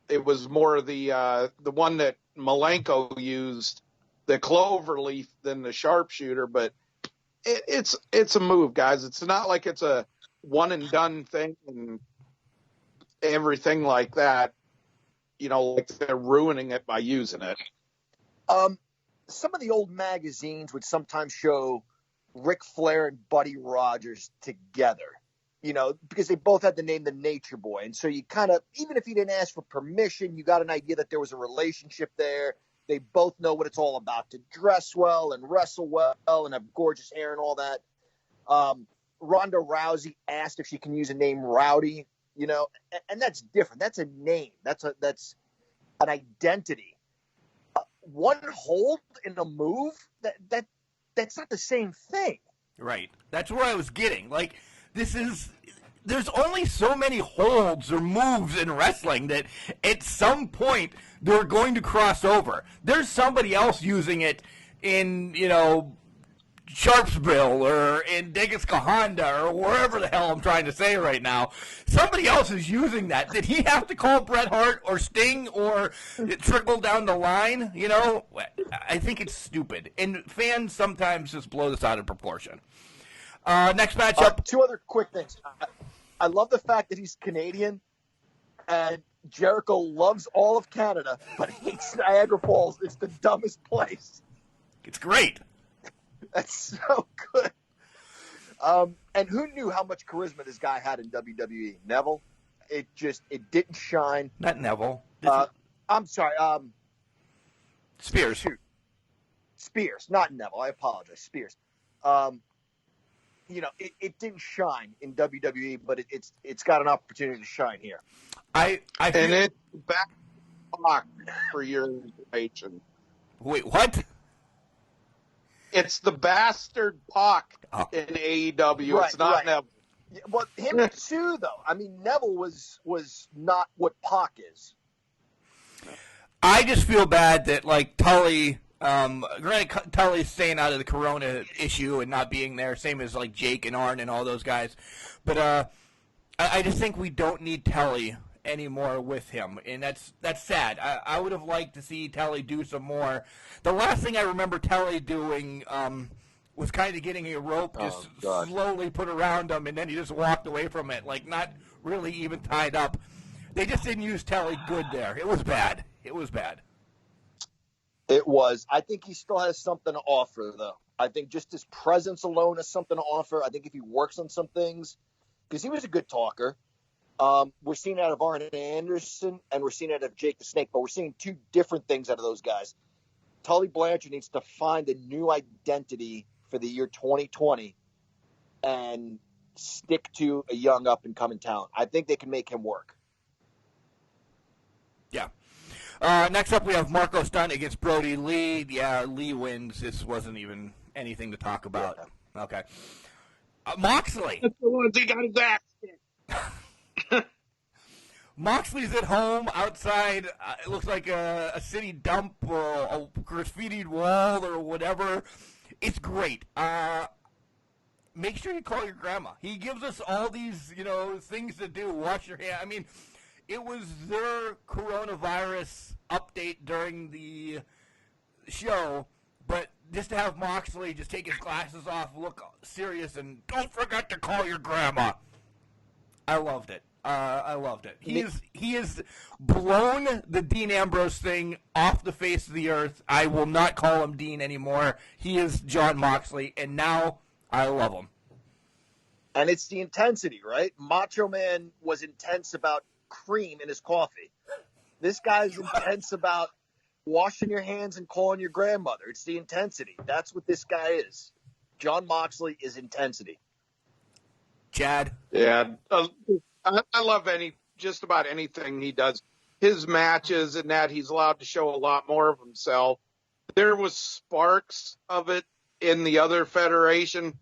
S7: It was more the one that Malenko used, the cloverleaf, than the sharpshooter. But it's a move, guys. It's not like it's a one and done thing and everything like that. Like they're ruining it by using it.
S10: Some of the old magazines would sometimes show Ric Flair and Buddy Rogers together, because they both had the name The Nature Boy. And so you kind of, even if you didn't ask for permission, you got an idea that there was a relationship there. They both know what it's all about, to dress well and wrestle well and have gorgeous hair and all that. Ronda Rousey asked if she can use a name Rowdy, and that's different. That's a name. That's an identity. One hold in a move, that's not the same thing.
S3: Right. That's where I was getting. Like, there's only so many holds or moves in wrestling that at some point they're going to cross over. There's somebody else using it in, Sharpsville or in Degas Honda or wherever the hell I'm trying to say right now. Somebody else is using that. Did he have to call Bret Hart or Sting or it trickle down the line? I think it's stupid. And fans sometimes just blow this out of proportion. Next matchup.
S10: Two other quick things. I love the fact that he's Canadian, and Jericho loves all of Canada, but hates Niagara Falls. It's the dumbest place.
S3: It's great.
S10: That's so good. And who knew how much charisma this guy had in WWE? Neville? It didn't shine.
S3: Not Neville.
S10: I'm sorry.
S3: Spears.
S10: Shoot. Spears, not Neville. I apologize. Spears. It didn't shine in WWE, but it's got an opportunity to shine here.
S3: And
S7: it's back for your information.
S3: Wait, what?
S7: It's the bastard Pac in AEW.
S10: Right,
S7: it's not
S10: right.
S7: Neville.
S10: Yeah, well, him too, though. I mean, Neville was not what Pac is.
S3: I just feel bad that, like, Tully, granted, Tully's staying out of the Corona issue and not being there, same as, like, Jake and Arn and all those guys. But I just think we don't need Tully anymore with him, and that's sad. I would have liked to see Telly do some more. The last thing I remember Telly doing was kind of getting a rope just slowly put around him, and then he just walked away from it, like not really even tied up. They just didn't use Telly good there. It was bad. It was bad.
S6: It was. I think he still has something to offer, though. I think just his presence alone has something to offer. I think if he works on some things, because he was a good talker. We're seeing out of Arn Anderson, and we're seeing out of Jake the Snake, but we're seeing two different things out of those guys. Tully Blanchard needs to find a new identity for the year 2020 and stick to a young up-and-coming talent. I think they can make him work.
S3: Yeah. Next up, we have Marco Stunt against Brody Lee. Yeah, Lee wins. This wasn't even anything to talk about. Yeah. Okay. Moxley.
S7: That's the ones he got his ass kicked.
S3: Moxley's at home outside. It looks like a city dump or a graffitied wall or whatever. It's great. Make sure you call your grandma. He gives us all these, things to do. Wash your hands. I mean, it was their coronavirus update during the show, but just to have Moxley just take his glasses off, look serious, and don't forget to call your grandma. I loved it. I loved it. He has blown the Dean Ambrose thing off the face of the earth. I will not call him Dean anymore. He is John Moxley, and now I love him.
S6: And it's the intensity, right? Macho Man was intense about cream in his coffee. This guy's intense about washing your hands and calling your grandmother. It's the intensity. That's what this guy is. John Moxley is intensity.
S3: Chad?
S7: Yeah. I love just about anything he does. His matches and that he's allowed to show a lot more of himself. There was sparks of it in the other federation,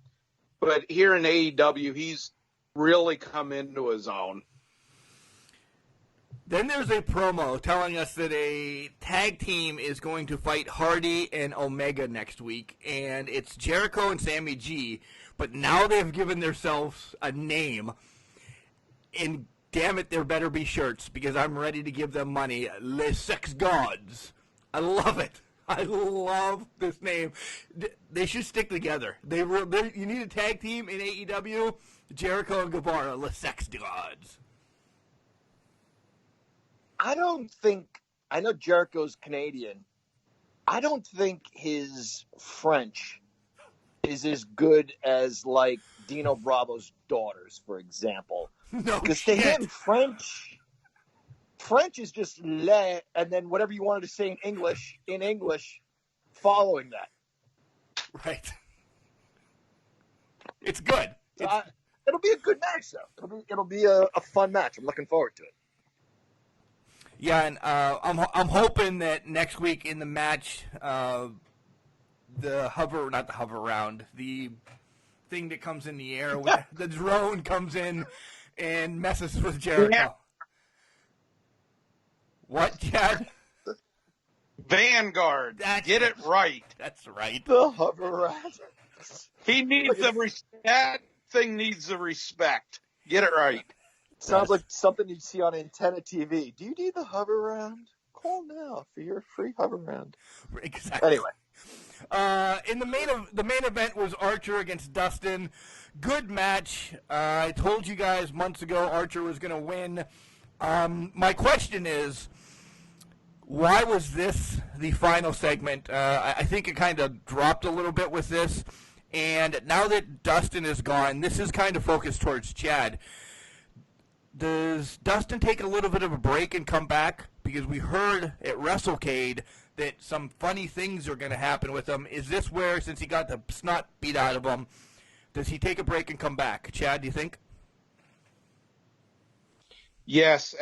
S7: but here in AEW, he's really come into his own.
S3: Then there's a promo telling us that a tag team is going to fight Hardy and Omega next week, and it's Jericho and Sammy G, but now they've given themselves a name. And damn it, there better be shirts because I'm ready to give them money. Les Sex Gods. I love it. I love this name. They should stick together. You need a tag team in AEW. Jericho and Guevara, Les Sex Gods.
S6: I know Jericho's Canadian. I don't think his French is as good as, like, Dino Bravo's daughters, for example.
S3: No,
S6: because to him, French is just le, and then whatever you wanted to say in English, following that.
S3: Right. It's good.
S6: It'll be a good match, though. It'll be a fun match. I'm looking forward to it.
S3: Yeah, and I'm hoping that next week in the match, the thing that comes in the air, the drone comes in and messes with Jericho. Yeah. What, Chad?
S7: Vanguard. Get it right.
S3: That's right.
S6: The hover rat.
S7: He needs that thing needs the respect. Get it right.
S6: Sounds like something you'd see on Antenna TV. Do you need the hover round? Call now for your free hover round.
S3: Exactly.
S6: Anyway.
S3: In the main event was Archer against Dustin. Good match. I told you guys months ago Archer was going to win. My question is, why was this the final segment? I think it kind of dropped a little bit with this. And now that Dustin is gone, this is kind of focused towards Chad. Does Dustin take a little bit of a break and come back? Because we heard at WrestleCade that some funny things are going to happen with him. Is this where, since he got the snot beat out of him, does he take a break and come back? Chad, do you think?
S7: Yes,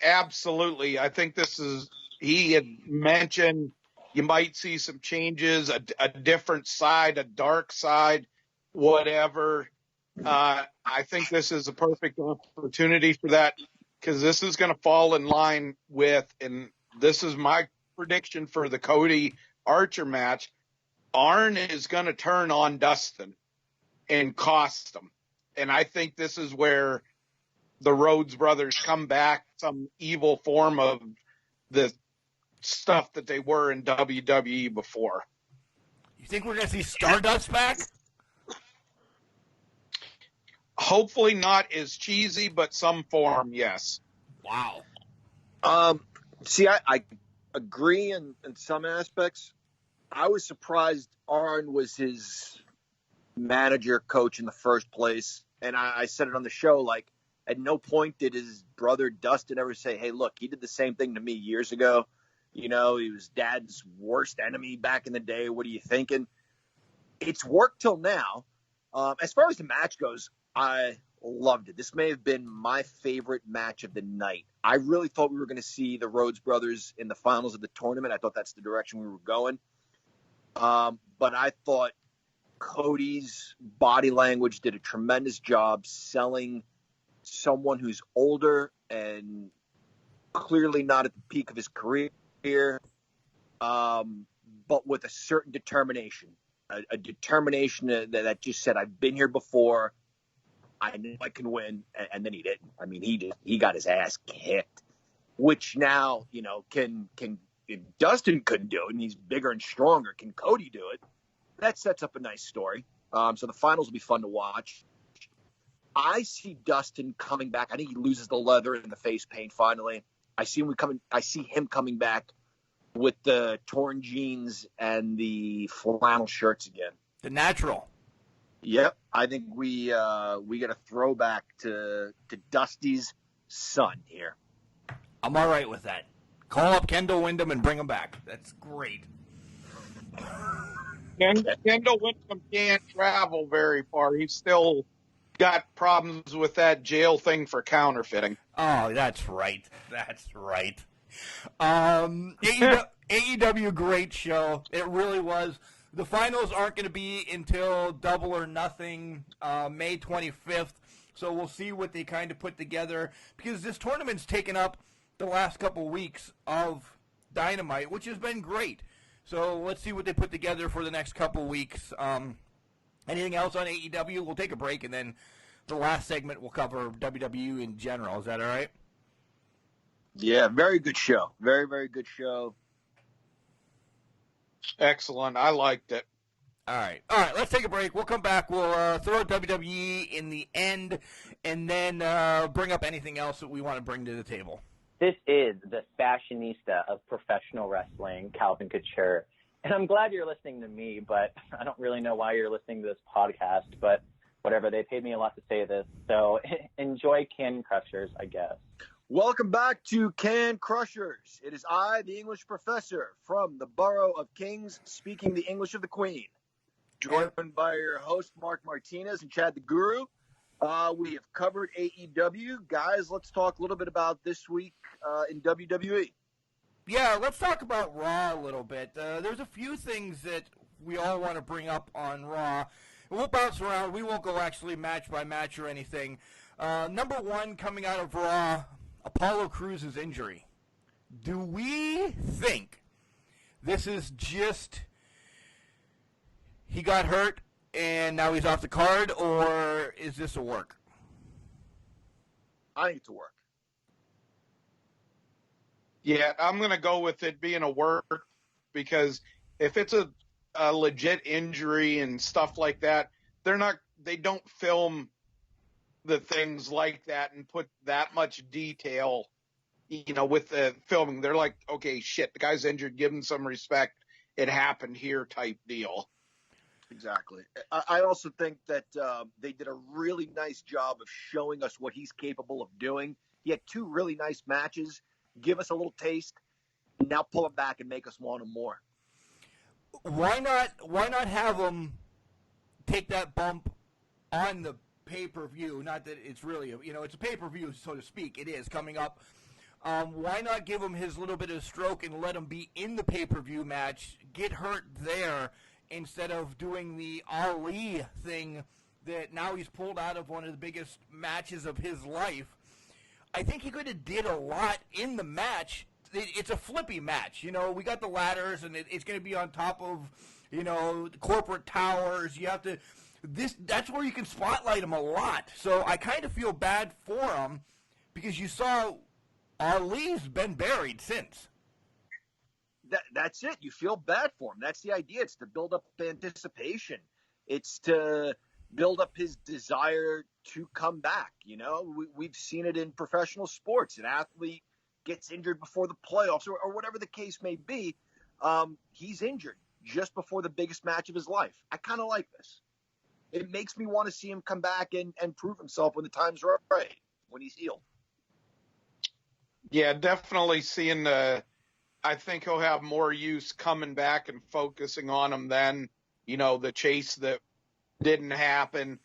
S7: absolutely. I think he had mentioned you might see some changes, a different side, a dark side, whatever. I think this is a perfect opportunity for that because this is going to fall in line with, and this is my prediction for the Cody Archer match. Arn is going to turn on Dustin and cost him. And I think this is where the Rhodes brothers come back, some evil form of the stuff that they were in WWE before.
S3: You think we're going to see Stardust back?
S7: Hopefully not as cheesy, but some form, yes.
S3: Wow.
S10: See, I agree in some aspects. I was surprised Arn was his manager, coach in the first place. And I said it on the show, like, at no point did his brother Dustin ever say, hey, look, he did the same thing to me years ago. You know, he was Dad's worst enemy back in the day. What are you thinking? It's worked till now. As far as the match goes, I loved it. This may have been my favorite match of the night. I really thought we were going to see the Rhodes brothers in the finals of the tournament. I thought that's the direction we were going. But I thought Cody's body language did a tremendous job selling someone who's older and clearly not at the peak of his career, but with a certain determination, a determination that just said, I've been here before. I know I can win. And then he didn't. I mean, he got his ass kicked, which now, you know, can if Dustin couldn't do it and he's bigger and stronger, can Cody do it? That sets up a nice story. So the finals will be fun to watch. I see Dustin coming back. I think he loses the leather and the face paint finally. I see him coming back with the torn jeans and the flannel shirts again.
S3: The natural.
S10: Yep, I think we get a throwback to Dusty's son here.
S3: I'm all right with that. Call up Kendall Windham and bring him back. That's great.
S7: Kendall Windham can't travel very far. He's still got problems with that jail thing for counterfeiting.
S3: Oh, that's right. That's right. AEW, great show. It really was. The finals aren't going to be until Double or Nothing, May 25th. So we'll see what they kind of put together. Because this tournament's taken up the last couple weeks of Dynamite, which has been great. So let's see what they put together for the next couple weeks. Anything else on AEW? We'll take a break, and then the last segment will cover WWE in general. Is that all right?
S10: Yeah, very good show. Very, very good show.
S7: Excellent. I liked it.
S3: All right. Let's take a break. We'll come back. We'll throw WWE in the end, and then bring up anything else that we want to bring to the table.
S11: This is the fashionista of professional wrestling, Calvin Couture. And I'm glad you're listening to me, but I don't really know why you're listening to this podcast. But whatever, they paid me a lot to say this. So enjoy Can Crushers, I guess.
S10: Welcome back to Can Crushers. It is I, the English professor from the Borough of Kings, speaking the English of the Queen. Joined by your host, Mark Martinez and Chad the Guru. We have covered AEW. Guys, let's talk a little bit about this week in WWE.
S3: Yeah, let's talk about Raw a little bit. There's a few things that we all want to bring up on Raw. We'll bounce around. We won't go actually match by match or anything. Number one, coming out of Raw, Apollo Crews' injury. Do we think this is just he got hurt and now he's off the card, or is this a work?
S10: I think it's a work.
S7: Yeah, I'm going to go with it being a work, because if it's a legit injury and stuff like that, they don't film the things like that and put that much detail, with the filming. They're like, okay, shit, the guy's injured, give him some respect. It happened here type deal.
S10: Exactly. I also think that they did a really nice job of showing us what he's capable of doing. He had two really nice matches. Give us a little taste, and now pull him back and make us want him more.
S3: Why not have him take that bump on the pay-per-view? Not that it's really, it's a pay-per-view, so to speak. It is coming up. Why not give him his little bit of stroke and let him be in the pay-per-view match, get hurt there, instead of doing the Ali thing that now he's pulled out of one of the biggest matches of his life. I think he could have did a lot in the match. It's a flippy match. We got the ladders, and it's going to be on top of, corporate towers. You have to that's where you can spotlight him a lot. So I kind of feel bad for him because you saw Ali's been buried since.
S10: That's it. You feel bad for him. That's the idea. It's to build up anticipation. It's to build up his desire to come back. You know, we've seen it in professional sports. An athlete gets injured before the playoffs or whatever the case may be. He's injured just before the biggest match of his life. I kind of like this. It makes me want to see him come back and prove himself when the time's right, when he's healed.
S7: Yeah, definitely seeing I think he'll have more use coming back and focusing on him than, the chase that didn't happen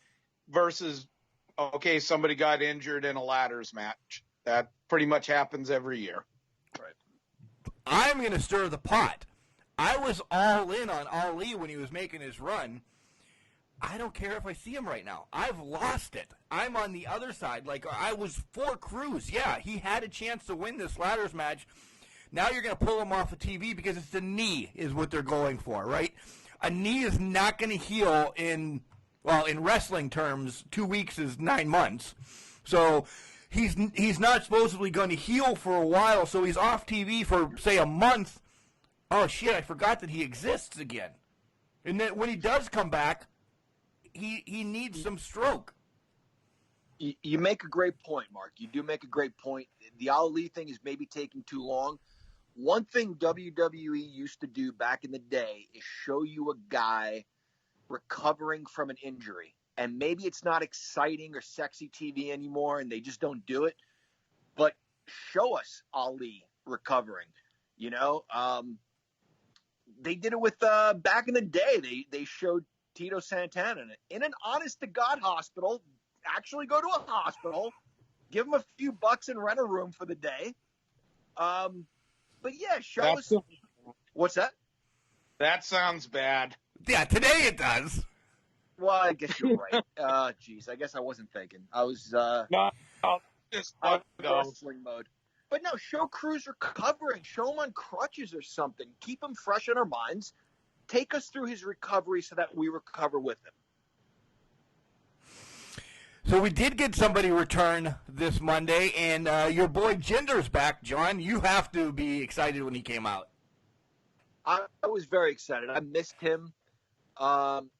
S7: versus, okay, somebody got injured in a ladders match. That pretty much happens every year.
S10: Right.
S3: I'm going to stir the pot. I was all in on Ali when he was making his run. I don't care if I see him right now. I've lost it. I'm on the other side. Like, I was for Cruz. Yeah, he had a chance to win this ladders match. Now you're going to pull him off of TV because it's the knee is what they're going for, right? A knee is not going to heal in wrestling terms, 2 weeks is 9 months. So he's not supposedly going to heal for a while, so he's off TV for, say, a month. Oh, shit, I forgot that he exists again. And then when he does come back, he needs some stroke.
S10: You make a great point, Mark. You do make a great point. The Ali thing is maybe taking too long. One thing WWE used to do back in the day is show you a guy recovering from an injury. And maybe it's not exciting or sexy TV anymore, and they just don't do it. But show us Ali recovering. They did it with back in the day. They showed Tito Santana in an honest-to-God hospital. Actually go to a hospital, give him a few bucks and rent a room for the day. But yeah, show us. What's that?
S7: That sounds bad.
S3: Yeah, today it does.
S10: Well, I guess you're right. Geez, I guess I wasn't thinking. I was
S7: No, just
S10: wrestling mode. But no, show Cruz recovering. Show him on crutches or something. Keep him fresh in our minds. Take us through his recovery so that we recover with him.
S3: So we did get somebody return this Monday, and your boy Jinder's back, John. You have to be excited when he came out.
S10: I was very excited. I missed him.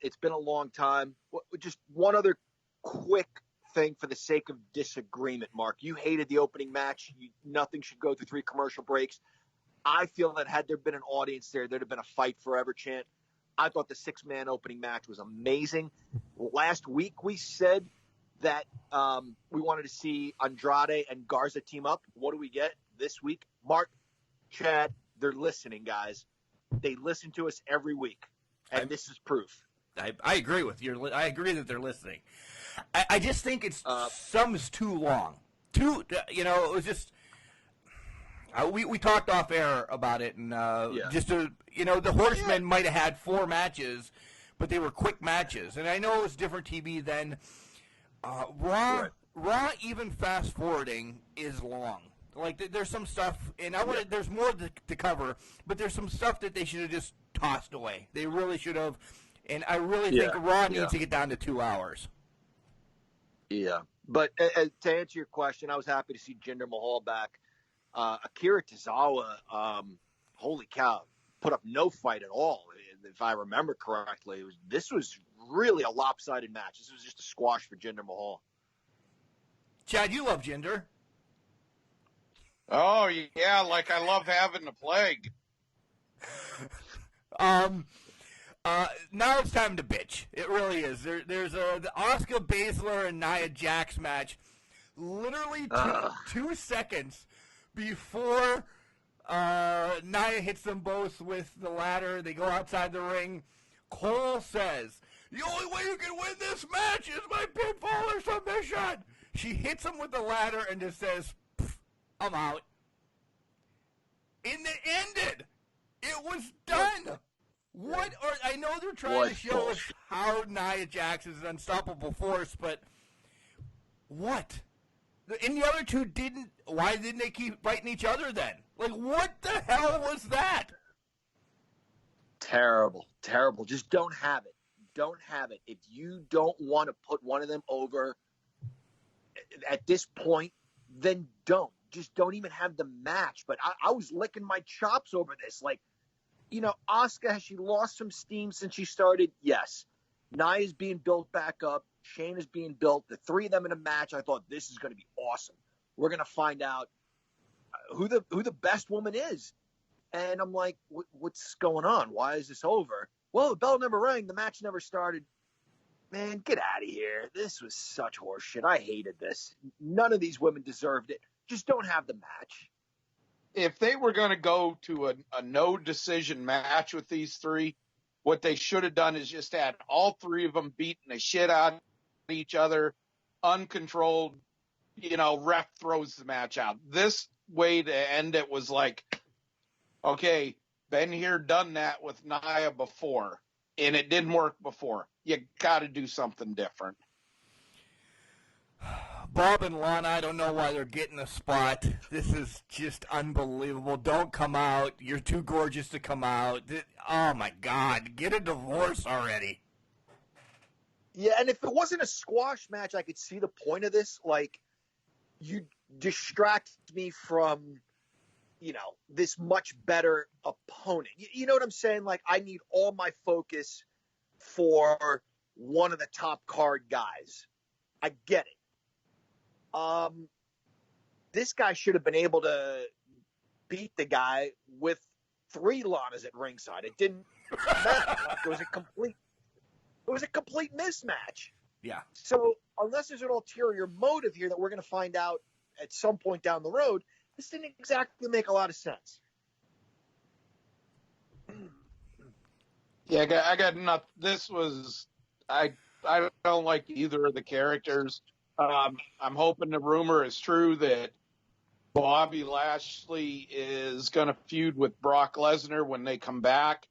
S10: It's been a long time. Just one other quick thing for the sake of disagreement, Mark. You hated the opening match. Nothing should go through 3 commercial breaks. I feel that had there been an audience there, there'd have been a fight forever chant. I thought the 6-man opening match was amazing. Last week we said that we wanted to see Andrade and Garza team up. What do we get this week? Mark, Chad, they're listening, guys. They listen to us every week, and this is proof.
S3: I agree with you. I agree that they're listening. I just think it's some is too long. It was just we talked off air about it, and the Horsemen might have had 4 matches, but they were quick matches, and I know it was different TV then. Raw, even fast forwarding is long. Like there's some stuff, and there's more to cover, but there's some stuff that they should have just tossed away. They really should have, and I really think Raw needs to get down to 2 hours.
S10: Yeah, but to answer your question, I was happy to see Jinder Mahal back. Akira Tozawa, holy cow, put up no fight at all, if I remember correctly. This was really a lopsided match. This was just a squash for Jinder Mahal.
S3: Chad, you love Jinder.
S7: Oh, yeah, like I love having the plague.
S3: Now it's time to bitch. It really is. There's the Asuka Baszler and Nia Jax match. Literally 2 seconds before Nia hits them both with the ladder. They go outside the ring. Cole says, "The only way you can win this match is by pinfall or submission." She hits him with the ladder and just says, "I'm out." And it ended. It was done. What? Or I know they're trying to show us how Nia Jax is an unstoppable force, but what? And the other two didn't. Why didn't they keep fighting each other then? Like, what the hell was that?
S10: Terrible. Just don't have it. don't have it. If you don't want to put one of them over at this point, then don't. Just don't even have the match. But I was licking my chops over this. Like, Asuka, has she lost some steam since she started? Yes. Nia's being built back up. Shayna's being built. The three of them in a match, I thought this is going to be awesome. We're going to find out who the best woman is. And I'm like, what's going on? Why is this over? Well, the bell never rang. The match never started. Man, get out of here. This was such horseshit. I hated this. None of these women deserved it. Just don't have the match.
S7: If they were going to go to a no decision match with these three, what they should have done is just had all three of them beating the shit out of each other, uncontrolled, ref throws the match out. This way to end it was like, okay, been here, done that with Nia before, and it didn't work before. You got to do something different.
S4: Bob and Lana, I don't know why they're getting a spot. This is just unbelievable. Don't come out. You're too gorgeous to come out. Oh, my God. Get a divorce already.
S10: Yeah, and if it wasn't a squash match, I could see the point of this. Like, you distract me from, this much better opponent. You know what I'm saying? Like, I need all my focus for one of the top card guys. I get it. This guy should have been able to beat the guy with 3 Lanas at ringside. It didn't matter. It was a complete mismatch.
S4: Yeah.
S10: So unless there's an ulterior motive here that we're going to find out at some point down the road, this didn't exactly make a lot of sense.
S7: Yeah, I got nothing. This was I don't like either of the characters. I'm hoping the rumor is true that Bobby Lashley is going to feud with Brock Lesnar when they come back.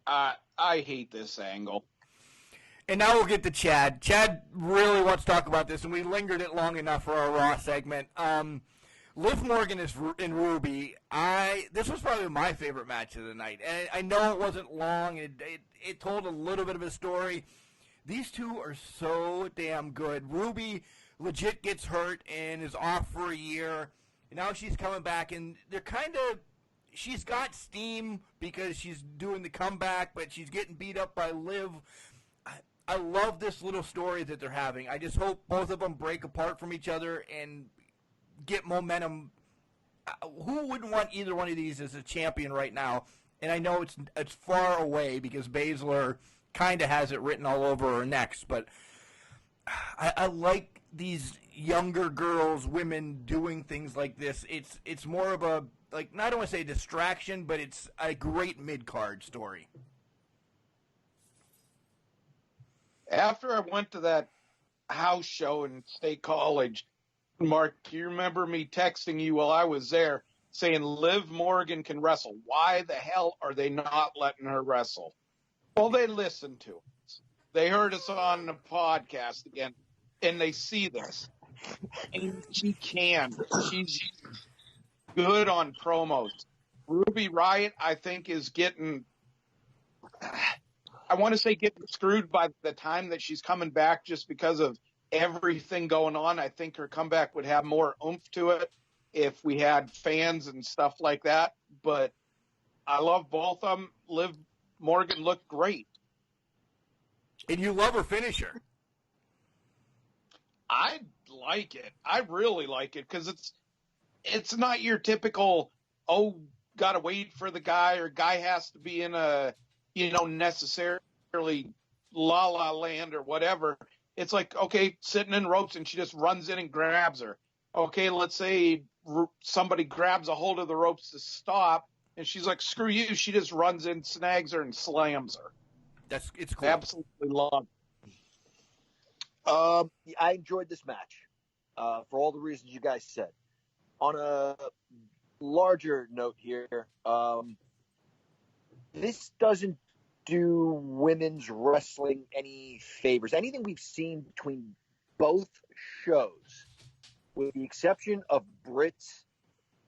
S7: I hate this angle.
S4: And now we'll get to Chad. Chad really wants to talk about this, and we lingered it long enough for our Raw segment. Liv Morgan is in Ruby. This was probably my favorite match of the night. And I know it wasn't long. It told a little bit of a story. These two are so damn good. Ruby legit gets hurt and is off for a year. And now she's coming back, and they're she's got steam because she's doing the comeback, but she's getting beat up by Liv. I love this little story that they're having. I just hope both of them break apart from each other and get momentum. Who wouldn't want either one of these as a champion right now? And I know it's far away because Baszler kind of has it written all over her next, but I like these younger girls, women doing things like this. It's more of a, like, I don't want to say distraction, but it's a great mid-card story.
S7: After I went to that house show in State College, Mark, do you remember me texting you while I was there saying Liv Morgan can wrestle? Why the hell are they not letting her wrestle? Well, they listened to us. They heard us on the podcast again, and they see this. And she can. She's good on promos. Ruby Riott, I think, is getting, I want to say getting screwed by the time that she's coming back just because of everything going on. I think her comeback would have more oomph to it if we had fans and stuff like that. But I love both of them. Liv Morgan looked great.
S4: And you love her finisher.
S7: I like it. I really like it because it's not your typical, got to wait for the guy, or guy has to be in a, necessarily la-la land or whatever. It's like, okay, sitting in ropes, and she just runs in and grabs her. Okay, let's say somebody grabs a hold of the ropes to stop, and she's like, screw you. She just runs in, snags her, and slams her.
S4: It's cool.
S7: Absolutely love it.
S10: I enjoyed this match for all the reasons you guys said. On a larger note here, this doesn't do women's wrestling any favors. Anything we've seen between both shows, with the exception of Britt's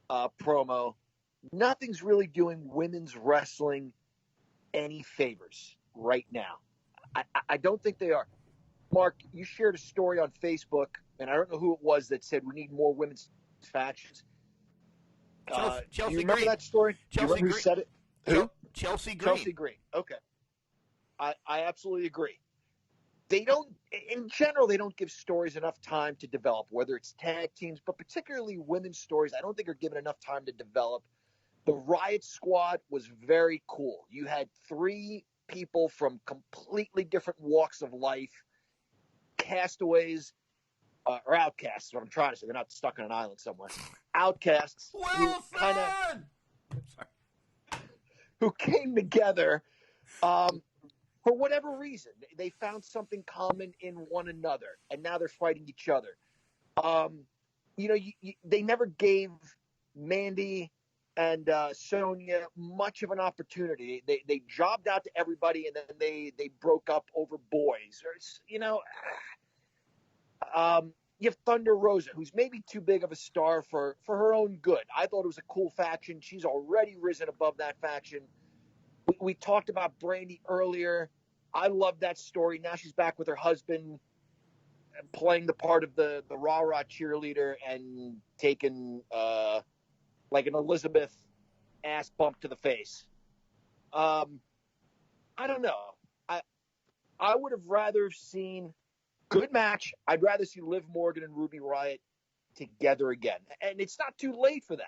S10: promo, nothing's really doing women's wrestling any favors. right now. I don't think they are. Mark, you shared a story on Facebook, and I don't know who it was that said we need more women's factions.
S3: Chelsea
S10: Do you remember
S3: Green.
S10: that story?
S3: Chelsea
S10: Do you remember
S3: Green.
S10: who said it?
S3: Who? Chelsea Green.
S10: Chelsea Green. Okay. I absolutely agree. They don't, in general, they don't give stories enough time to develop, whether it's tag teams, but particularly women's stories. I don't think are given enough time to develop. The Riot Squad was very cool. You had 3 people from completely different walks of life, castaways, or outcasts, is what I'm trying to say. They're not stuck on an island somewhere. Outcasts who came together for whatever reason. They found something common in one another, and now they're fighting each other. They never gave Mandy and Sonya much of an opportunity. They jobbed out to everybody, and then they broke up over boys. You have Thunder Rosa, who's maybe too big of a star for her own good. I thought it was a cool faction. She's already risen above that faction. We talked about Brandy earlier. I love that story. Now she's back with her husband, playing the part of the rah-rah cheerleader and taking like an Elizabeth ass bump to the face. I don't know. I would have rather seen good match. I'd rather see Liv Morgan and Ruby Riott together again. And it's not too late for that.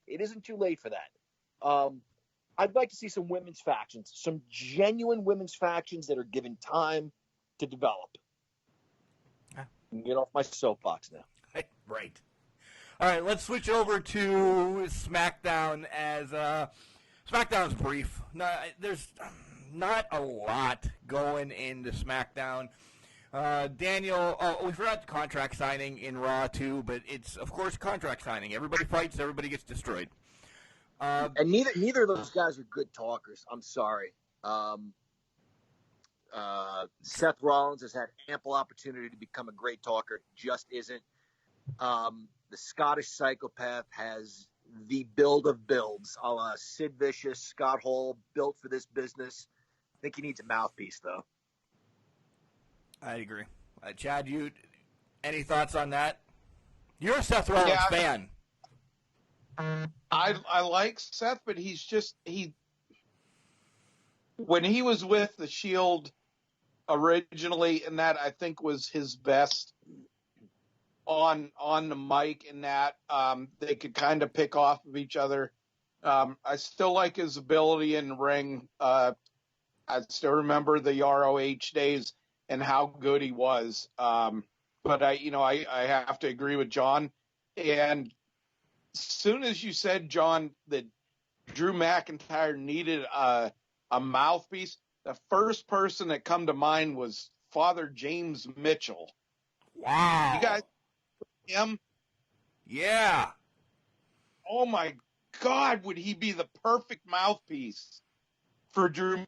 S10: It isn't too late for that. I'd like to see some women's factions, some genuine women's factions that are given time to develop. Get off my soapbox now.
S3: Right. All right, let's switch over to SmackDown. As SmackDown's brief. There's not a lot going into SmackDown. Daniel, we forgot the contract signing in Raw too, but it's of course contract signing. Everybody fights, everybody gets destroyed.
S10: And neither of those guys are good talkers. I'm sorry. Seth Rollins has had ample opportunity to become a great talker, just isn't. The Scottish Psychopath has the build of builds, a la Sid Vicious, Scott Hall, built for this business. I think he needs a mouthpiece, though.
S3: I agree. Chad, any thoughts on that? You're a Seth Rollins fan.
S7: I like Seth, but when he was with the Shield originally, and that I think was his best on the mic, and that they could kind of pick off of each other. I still like his ability in the ring. I still remember the ROH days and how good he was. But I have to agree with John. And as soon as you said, John, that Drew McIntyre needed a mouthpiece, the first person that come to mind was Father James Mitchell.
S3: Wow.
S7: You guys, him?
S3: Yeah.
S7: Oh my God, would he be the perfect mouthpiece for Drew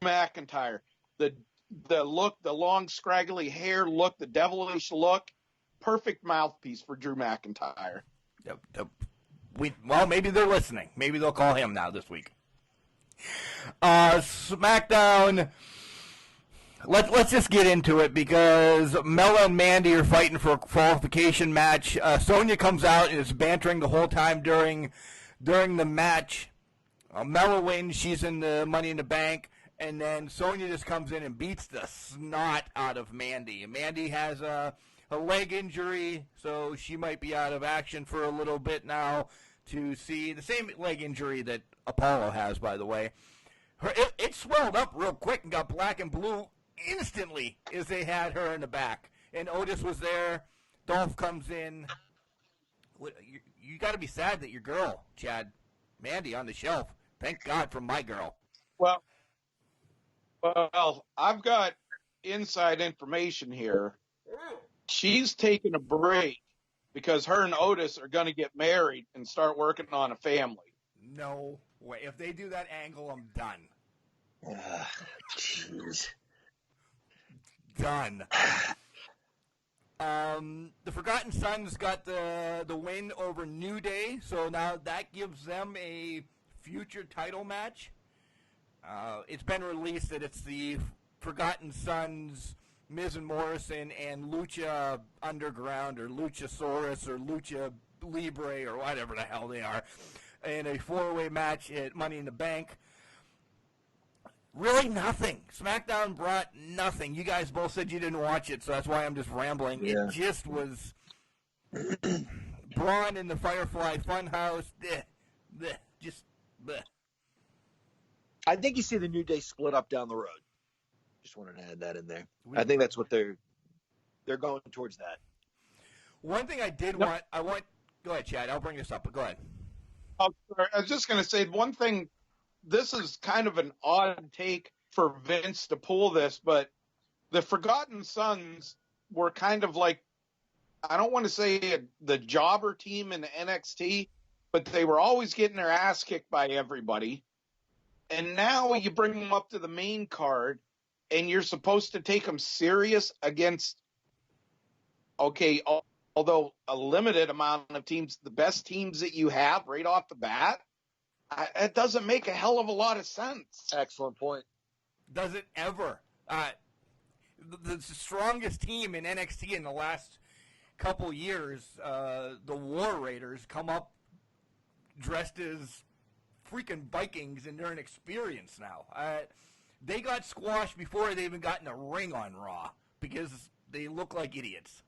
S7: McIntyre? The look, the long scraggly hair look, the devilish look, perfect mouthpiece for Drew McIntyre.
S3: Well, maybe they're listening. Maybe they'll call him now this week. SmackDown. Let's just get into it because Mella and Mandy are fighting for a qualification match. Sonya comes out and is bantering the whole time during the match. Mella wins. She's in the Money in the Bank. And then Sonya just comes in and beats the snot out of Mandy. Mandy has a leg injury, so she might be out of action for a little bit now to see the same leg injury that Apollo has, by the way. It swelled up real quick and got black and blue instantly as they had her in the back. And Otis was there. Dolph comes in. You got to be sad that your girl, Chad, Mandy, on the shelf. Thank God for my girl.
S7: Well, I've got inside information here. She's taking a break because her and Otis are going to get married and start working on a family.
S3: No way. If they do that angle, I'm done.
S10: Jeez.
S3: Done. The Forgotten Sons got the win over New Day, so now that gives them a future title match. It's been released that it's the Forgotten Sons, Miz and Morrison, and Lucha Underground, or Luchasaurus, or Lucha Libre, or whatever the hell they are, in a 4-way match at Money in the Bank. Really nothing. SmackDown brought nothing. You guys both said you didn't watch it, so that's why I'm just rambling.
S6: Yeah.
S3: It just was Braun in the Firefly Funhouse. Just bleh.
S6: I think you see the New Day split up down the road. Just wanted to add that in there. I think that's what they're going towards that.
S3: One thing I did go ahead, Chad. I'll bring this up, but go ahead.
S7: I was just going to say one thing. This is kind of an odd take for Vince to pull this, but the Forgotten Sons were kind of like, I don't want to say the jobber team in the NXT, but they were always getting their ass kicked by everybody. And now you bring them up to the main card, and you're supposed to take them serious against, although a limited amount of teams, the best teams that you have right off the bat. It doesn't make a hell of a lot of sense.
S6: Excellent point.
S3: Does it ever? The strongest team in NXT in the last couple years, the War Raiders, come up dressed as freaking Vikings, and they're inexperienced now. They got squashed before they even got in a ring on Raw because they look like idiots.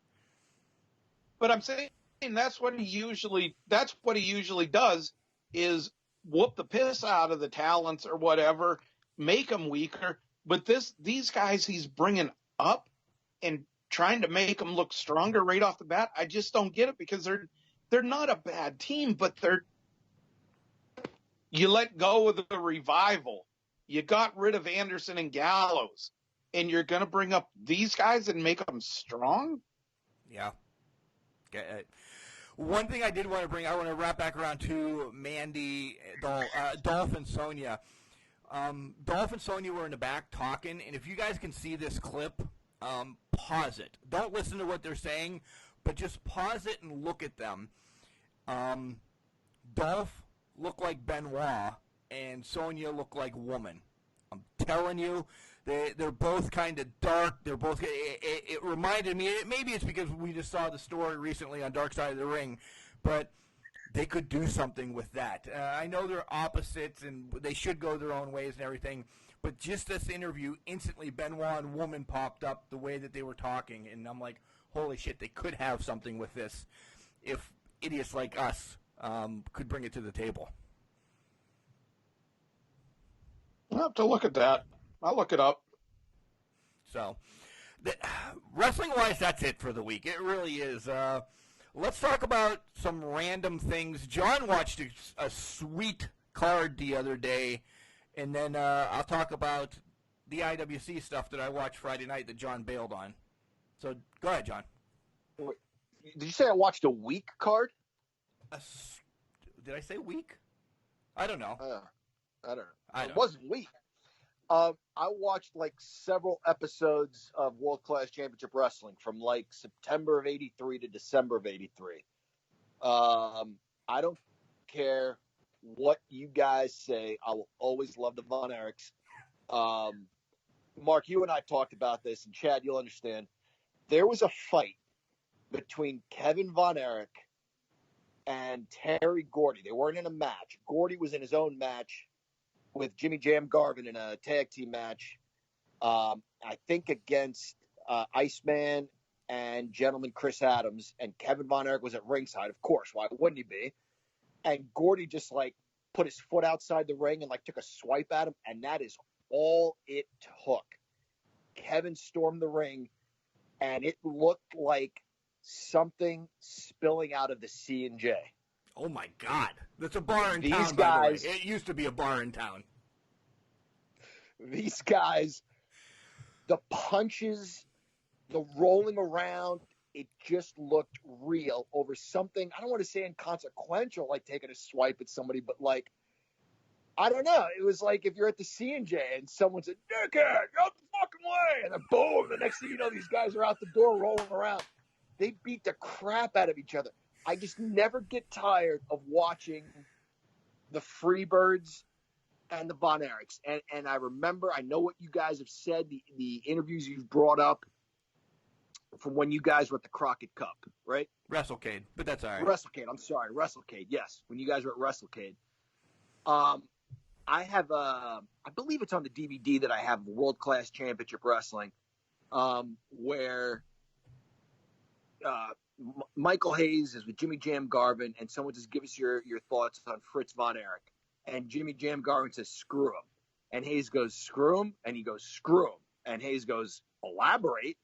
S7: But I'm saying that's what he usually does is whoop the piss out of the talents or whatever, make them weaker. But these guys he's bringing up and trying to make them look stronger right off the bat, I just don't get it, because they're not a bad team, but you let go of the Revival. You got rid of Anderson and Gallows, and you're going to bring up these guys and make them strong?
S3: Yeah. Okay. One thing I did want to bring, I want to wrap back around to Mandy, Dolph and Sonya. Dolph and Sonya were in the back talking, and if you guys can see this clip, pause it. Don't listen to what they're saying, but just pause it and look at them. Dolph looked like Benoit, and Sonya looked like Woman. I'm telling you, they're both kind of dark. They're both. It reminded me. Maybe it's because we just saw the story recently on Dark Side of the Ring, but they could do something with that. I know they're opposites, and they should go their own ways and everything. But just this interview, instantly Benoit and Woman popped up the way that they were talking, and I'm like, holy shit, they could have something with this if idiots like us could bring it to the table.
S7: I'll have to look at that. I'll look it up.
S3: So, wrestling-wise, that's it for the week. It really is. Let's talk about some random things. John watched a sweet card the other day, and then I'll talk about the IWC stuff that I watched Friday night that John bailed on. So, go ahead, John.
S6: Did you say I watched a week card?
S3: Did I say week? I don't know.
S6: I don't know. It wasn't weak. I watched like several episodes of World Class Championship Wrestling from like September of '83 to December of '83. I don't care what you guys say. I will always love the Von Erichs. Mark, you and I talked about this, and Chad, you'll understand. There was a fight between Kevin Von Erich and Terry Gordy. They weren't in a match. Gordy was in his own match with Jimmy Jam Garvin in a tag team match, I think against Iceman and Gentleman Chris Adams, and Kevin Von Erich was at ringside, of course. Why wouldn't he be? And Gordy just like put his foot outside the ring and like took a swipe at him, and that is all it took. Kevin stormed the ring, and it looked like something spilling out of the C&J.
S3: Oh, my God. That's a bar in town,
S6: These guys,
S3: by the way. It used to be a bar in town.
S6: These guys, the punches, the rolling around, it just looked real over something, I don't want to say inconsequential, like taking a swipe at somebody, but like, I don't know. It was like if you're at the C&J and someone said, "Dickhead, get out the fucking way," and then boom, the next thing you know, these guys are out the door rolling around. They beat the crap out of each other. I just never get tired of watching the Freebirds
S10: and the Von Erichs. And I remember, I know what you guys have said, the interviews you've brought up from when you guys were at the Crockett Cup, right?
S3: WrestleCade, but that's all right.
S10: WrestleCade, I'm sorry, WrestleCade, yes, when you guys were at WrestleCade. I have, I believe it's on the DVD that I have, World Class Championship Wrestling, where Michael Hayes is with Jimmy Jam Garvin, and someone just give us your thoughts on Fritz Von Erich. And Jimmy Jam Garvin says, screw him. And Hayes goes, screw him? And he goes, screw him. And Hayes goes, elaborate.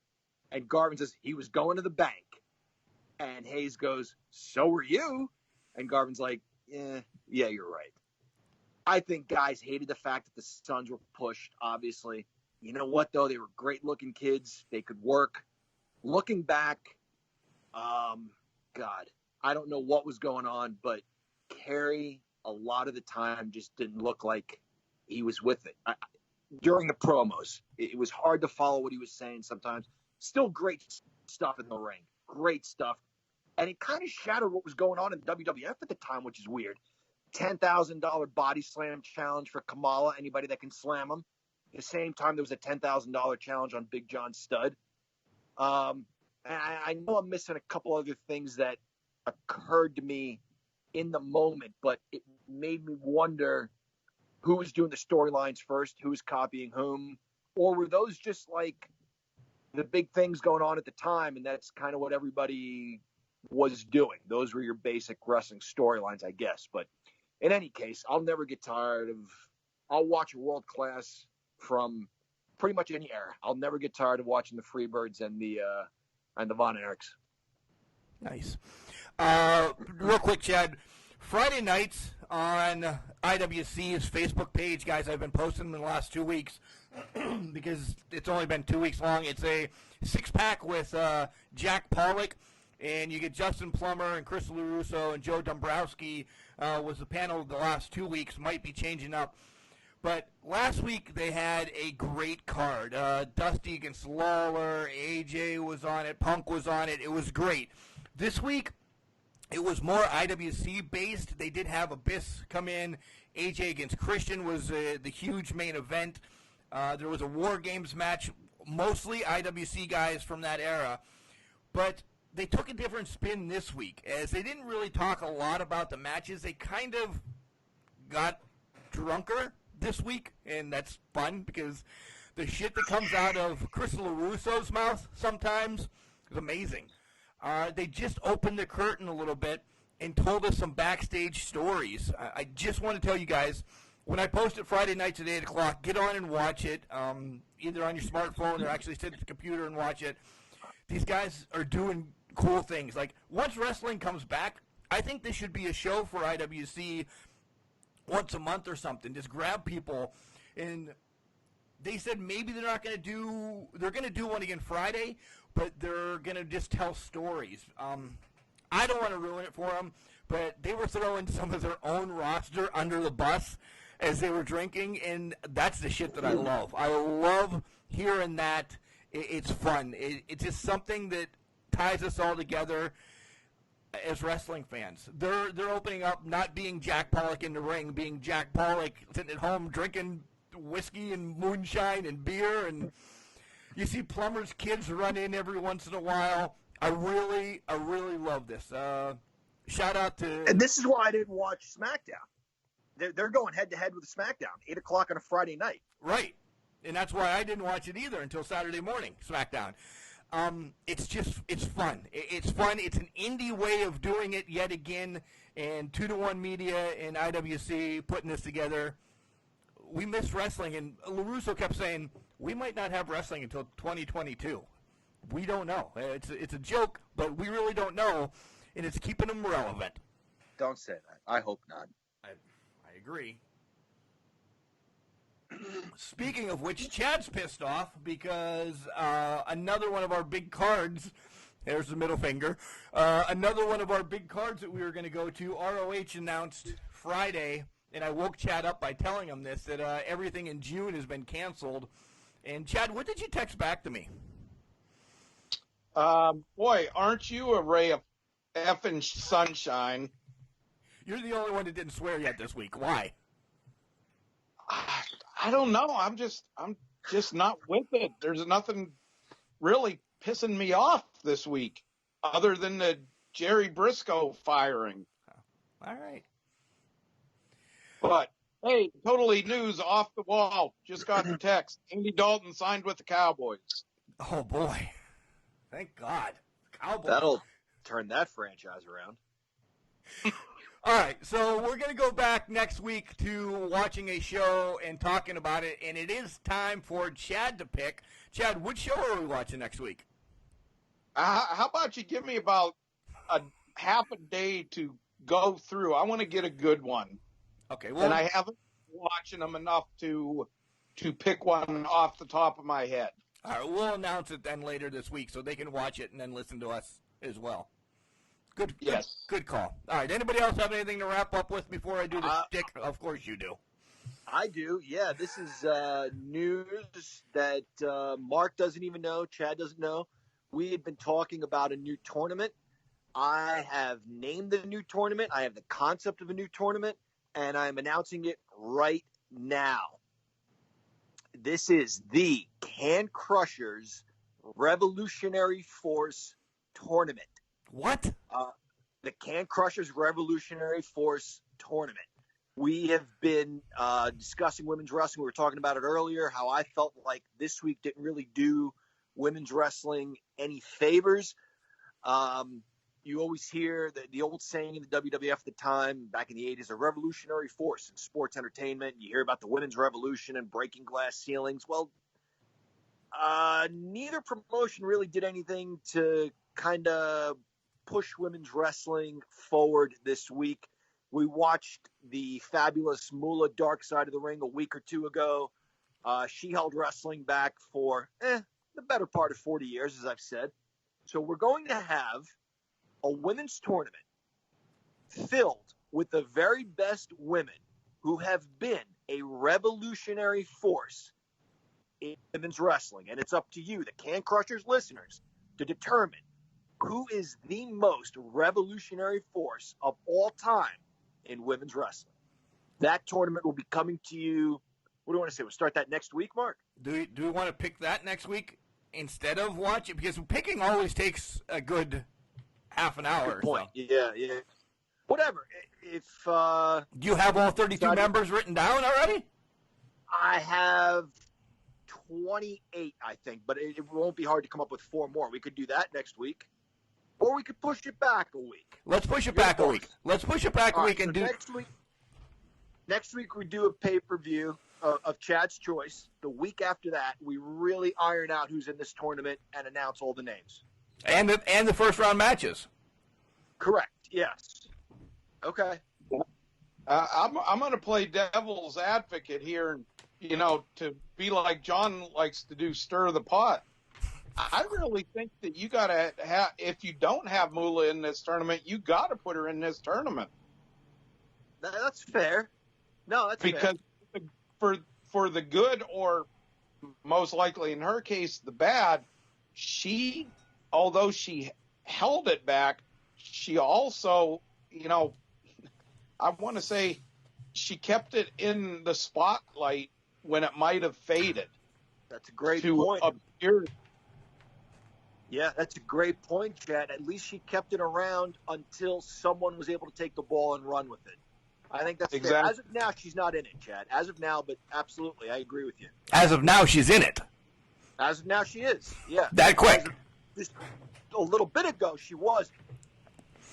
S10: And Garvin says, he was going to the bank. And Hayes goes, so were you. And Garvin's like, yeah, you're right. I think guys hated the fact that the Suns were pushed, obviously. You know what, though? They were great-looking kids. They could work. Looking back, God, I don't know what was going on, but Kerry, a lot of the time, just didn't look like he was with it. During the promos, it was hard to follow what he was saying sometimes. Still great stuff in the ring. Great stuff. And it kind of shadowed what was going on in WWF at the time, which is weird. $10,000 body slam challenge for Kamala, anybody that can slam him. At the same time, there was a $10,000 challenge on Big John Studd. And I know I'm missing a couple other things that occurred to me in the moment, but it made me wonder who was doing the storylines first, who was copying whom, or were those just like the big things going on at the time, and that's kind of what everybody was doing. Those were your basic wrestling storylines, I guess. But in any case, I'll never get tired of – I'll watch World Class from pretty much any era. I'll never get tired of watching the Freebirds and the Von Erichs.
S3: Nice. Real quick, Chad. Friday nights on IWC's Facebook page, guys, I've been posting them in the last 2 weeks because it's only been 2 weeks long. It's a six-pack with Jack Pollock, and you get Justin Plummer and Chris LaRusso and Joe Dombrowski was the panel the last 2 weeks. Might be changing up. But last week they had a great card. Dusty against Lawler, AJ was on it, Punk was on it. It was great. This week it was more IWC-based. They did have Abyss come in. AJ against Christian was the huge main event. There was a War Games match, mostly IWC guys from that era. But they took a different spin this week, as they didn't really talk a lot about the matches. They kind of got drunker this week, and that's fun because the shit that comes out of Chris LaRusso's mouth sometimes is amazing. They just opened the curtain a little bit and told us some backstage stories. I just want to tell you guys, when I post it Friday nights at 8 o'clock, get on and watch it, either on your smartphone or actually sit at the computer and watch it. These guys are doing cool things. Like, once wrestling comes back, I think this should be a show for IWC once a month or something. Just grab people. And they said maybe they're not going to do, they're going to do one again Friday, but they're going to just tell stories. I don't want to ruin it for them, but they were throwing some of their own roster under the bus as they were drinking, and that's the shit that I love. I love hearing that. It's fun. It's just something that ties us all together as wrestling fans. They're opening up, not being Jack Pollock in the ring, being Jack Pollock sitting at home drinking whiskey and moonshine and beer, and you see Plummer's kids run in every once in a while. I really love this. Shout out to...
S10: And this is why I didn't watch SmackDown. They're going head-to-head with SmackDown, 8 o'clock on a Friday night.
S3: Right. And that's why I didn't watch it either until Saturday morning, SmackDown. It's fun. It's fun. It's an indie way of doing it yet again, and 2-to-1 Media and IWC putting this together. We miss wrestling, and LaRusso kept saying, we might not have wrestling until 2022. We don't know. It's a joke, but we really don't know, and it's keeping them relevant.
S10: Don't say that. I hope not.
S3: I agree. Speaking of which, Chad's pissed off because another one of our big cards, there's the middle finger, another one of our big cards that we were going to go to, ROH announced Friday, and I woke Chad up by telling him this, that everything in June has been canceled. And Chad, what did you text back to me?
S7: Boy, aren't you a ray of effing sunshine?
S3: You're the only one that didn't swear yet this week. Why?
S7: I don't know. I'm just not with it. There's nothing really pissing me off this week other than the Jerry Briscoe firing.
S3: All right.
S7: But hey, totally news off the wall. Just got the text. Andy Dalton signed with the Cowboys.
S3: Oh boy. Thank God. Cowboys.
S10: That'll turn that franchise around.
S3: All right, so we're going to go back next week to watching a show and talking about it, and it is time for Chad to pick. Chad, which show are we watching next week?
S7: How about you give me about a half a day to go through? I want to get a good one.
S3: Okay, well,
S7: and I haven't been watching them enough to pick one off the top of my head.
S3: All right, we'll announce it then later this week so they can watch it and then listen to us as well. Good call. All right, anybody else have anything to wrap up with before I do the stick? Of course you do.
S10: I do, yeah. This is news that Mark doesn't even know, Chad doesn't know. We had been talking about a new tournament. I have named the new tournament. I have the concept of a new tournament, and I'm announcing it right now. This is the Can Crushers Revolutionary Force Tournament.
S3: What?
S10: The Can Crushers Revolutionary Force Tournament. We have been discussing women's wrestling. We were talking about it earlier, how I felt like this week didn't really do women's wrestling any favors. You always hear the old saying in the WWF at the time, back in the 80s, a revolutionary force in sports entertainment. You hear about the women's revolution and breaking glass ceilings. Well, neither promotion really did anything to kind of push women's wrestling forward this week. We watched the fabulous Moolah Dark Side of the Ring a week or two ago. She held wrestling back for the better part of 40 years, as I've said. So we're going to have a women's tournament filled with the very best women who have been a revolutionary force in women's wrestling. And it's up to you, the Can Crushers listeners, to determine who is the most revolutionary force of all time in women's wrestling. That tournament will be coming to you. What do you want to say? We'll start that next week, Mark?
S3: Do we want to pick that next week instead of watch it? Because picking always takes a good half an hour.
S10: Good point.
S3: So.
S10: Yeah. Whatever. If
S3: do you have all 32 members written down already?
S10: I have 28, I think, but it won't be hard to come up with 4 more. We could do that next week. Or we could push it back a week.
S3: Let's push it back a week. Let's push it back a week and do.
S10: Next week we do a pay-per-view of Chad's choice. The week after that, we really iron out who's in this tournament and announce all the names.
S3: And the first round matches.
S10: Correct. Yes. Okay.
S7: I'm going to play devil's advocate here, to be like John likes to do, stir the pot. I really think that you got to have, if you don't have Moolah in this tournament, you got to put her in this tournament.
S10: That's fair. No, that's
S7: because
S10: fair.
S7: for the good, or most likely in her case, the bad, although she held it back, she also, I want to say she kept it in the spotlight when it might have faded.
S10: That's a great point. Yeah, that's a great point, Chad. At least she kept it around until someone was able to take the ball and run with it. I think that's
S7: exactly.
S10: Fair. As of now, she's not in it, Chad. As of now, but absolutely, I agree with you.
S3: As of now, she's in it.
S10: As of now, she is. Yeah.
S3: That quick.
S10: Just a little bit ago, she was.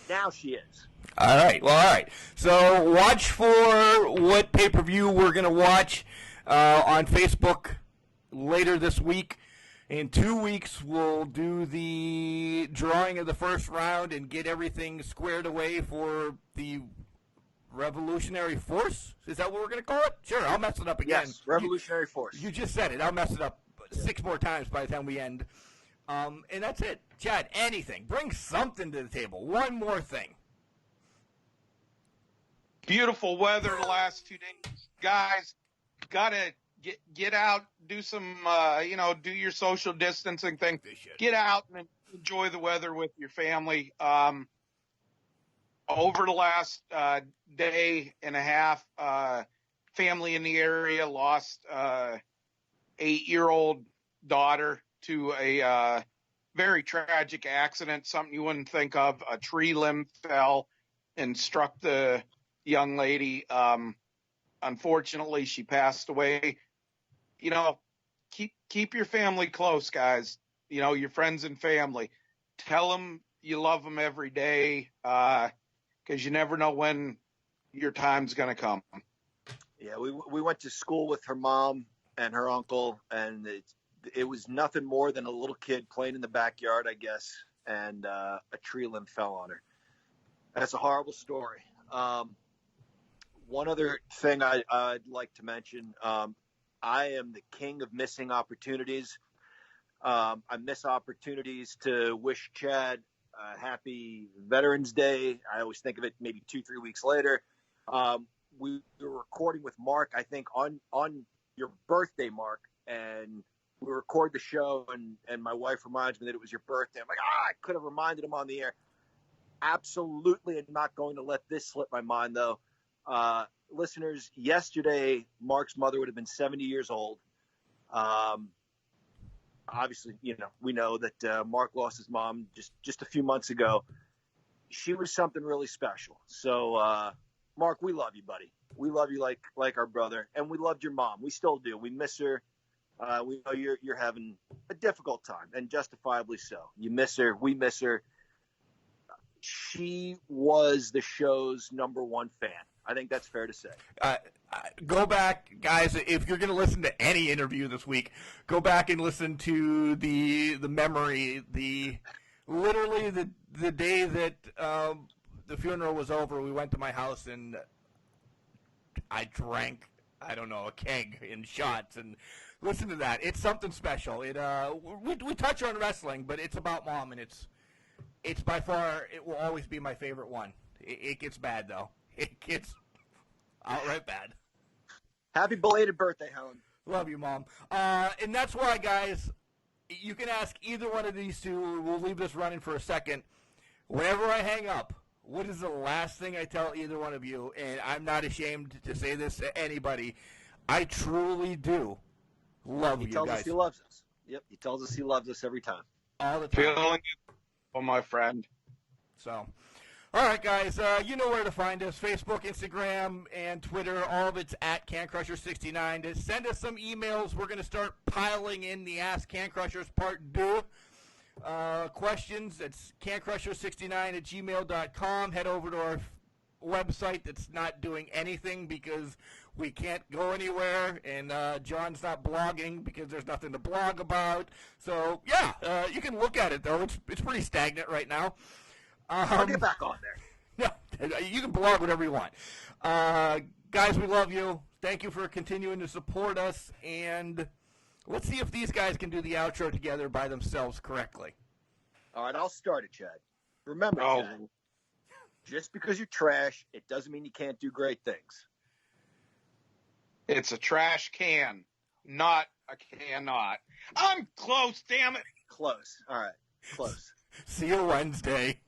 S10: Now she is.
S3: All right. Well, all right. So watch for what pay-per-view we're going to watch on Facebook later this week. In 2 weeks, we'll do the drawing of the first round and get everything squared away for the Revolutionary Force. Is that what we're going to call it? Sure, I'll mess it up again.
S10: Yes, Revolutionary Force.
S3: You just said it. I'll mess it up 6 more times by the time we end. And that's it. Chad, anything. Bring something to the table. One more thing.
S7: Beautiful weather the last 2 days. Guys, got to get out, do some, do your social distancing thing. Get out and enjoy the weather with your family. Over the last day and a half, family in the area lost 8-year-old daughter to a very tragic accident, something you wouldn't think of. A tree limb fell and struck the young lady. Unfortunately, she passed away. You know, keep your family close, guys. You know, your friends and family. Tell them you love them every day, because you never know when your time's going to come.
S10: Yeah, we went to school with her mom and her uncle, and it was nothing more than a little kid playing in the backyard, I guess, and a tree limb fell on her. That's a horrible story. One other thing I'd like to mention, I am the king of missing opportunities. I miss opportunities to wish Chad happy Veterans Day. I always think of it maybe 2-3 weeks later. We were recording with Mark, I think, on your birthday, Mark, and we record the show, and my wife reminds me that it was your birthday. I'm like, I could have reminded him on the air. Absolutely, I'm not going to let this slip my mind, though. Listeners, yesterday, Mark's mother would have been 70 years old. Obviously, we know that Mark lost his mom just a few months ago. She was something really special. So, Mark, we love you, buddy. We love you like our brother, and we loved your mom. We still do. We miss her. We know you're having a difficult time, and justifiably so. You miss her. We miss her. She was the show's #1 fan. I think that's fair to say.
S3: Go back, guys. If you're going to listen to any interview this week, go back and listen to the memory. Literally the day that the funeral was over, we went to my house and I drank, I don't know, a keg in shots, and listen to that. It's something special. We touch on wrestling, but it's about Mom, and it's by far, it will always be my favorite one. It gets bad, though. It gets outright bad.
S10: Happy belated birthday, Helen.
S3: Love you, Mom. And that's why, guys, you can ask either one of these two. We'll leave this running for a second. Whenever I hang up, what is the last thing I tell either one of you? And I'm not ashamed to say this to anybody. I truly do love you guys.
S10: He tells us he loves us. Yep, he tells us he loves us every time.
S3: All the time.
S7: Feeling it, oh, my friend.
S3: So, all right, guys, you know where to find us. Facebook, Instagram, and Twitter. All of it's at CanCrusher69. To send us some emails. We're going to start piling in the Ask Can Crushers Part 2 questions. It's cancrusher69@gmail.com. Head over to our website that's not doing anything because we can't go anywhere, and John's not blogging because there's nothing to blog about. So, yeah, you can look at it, though. It's pretty stagnant right now.
S10: I'll get back on there.
S3: Yeah, you can blog whatever you want. Guys, we love you. Thank you for continuing to support us, and let's see if these guys can do the outro together by themselves correctly.
S10: All right, I'll start it, Chad. Remember, Chad, just because you're trash, it doesn't mean you can't do great things.
S7: It's a trash can, not a cannot. I'm close, damn it.
S10: Close. All right, close.
S3: See you Wednesday.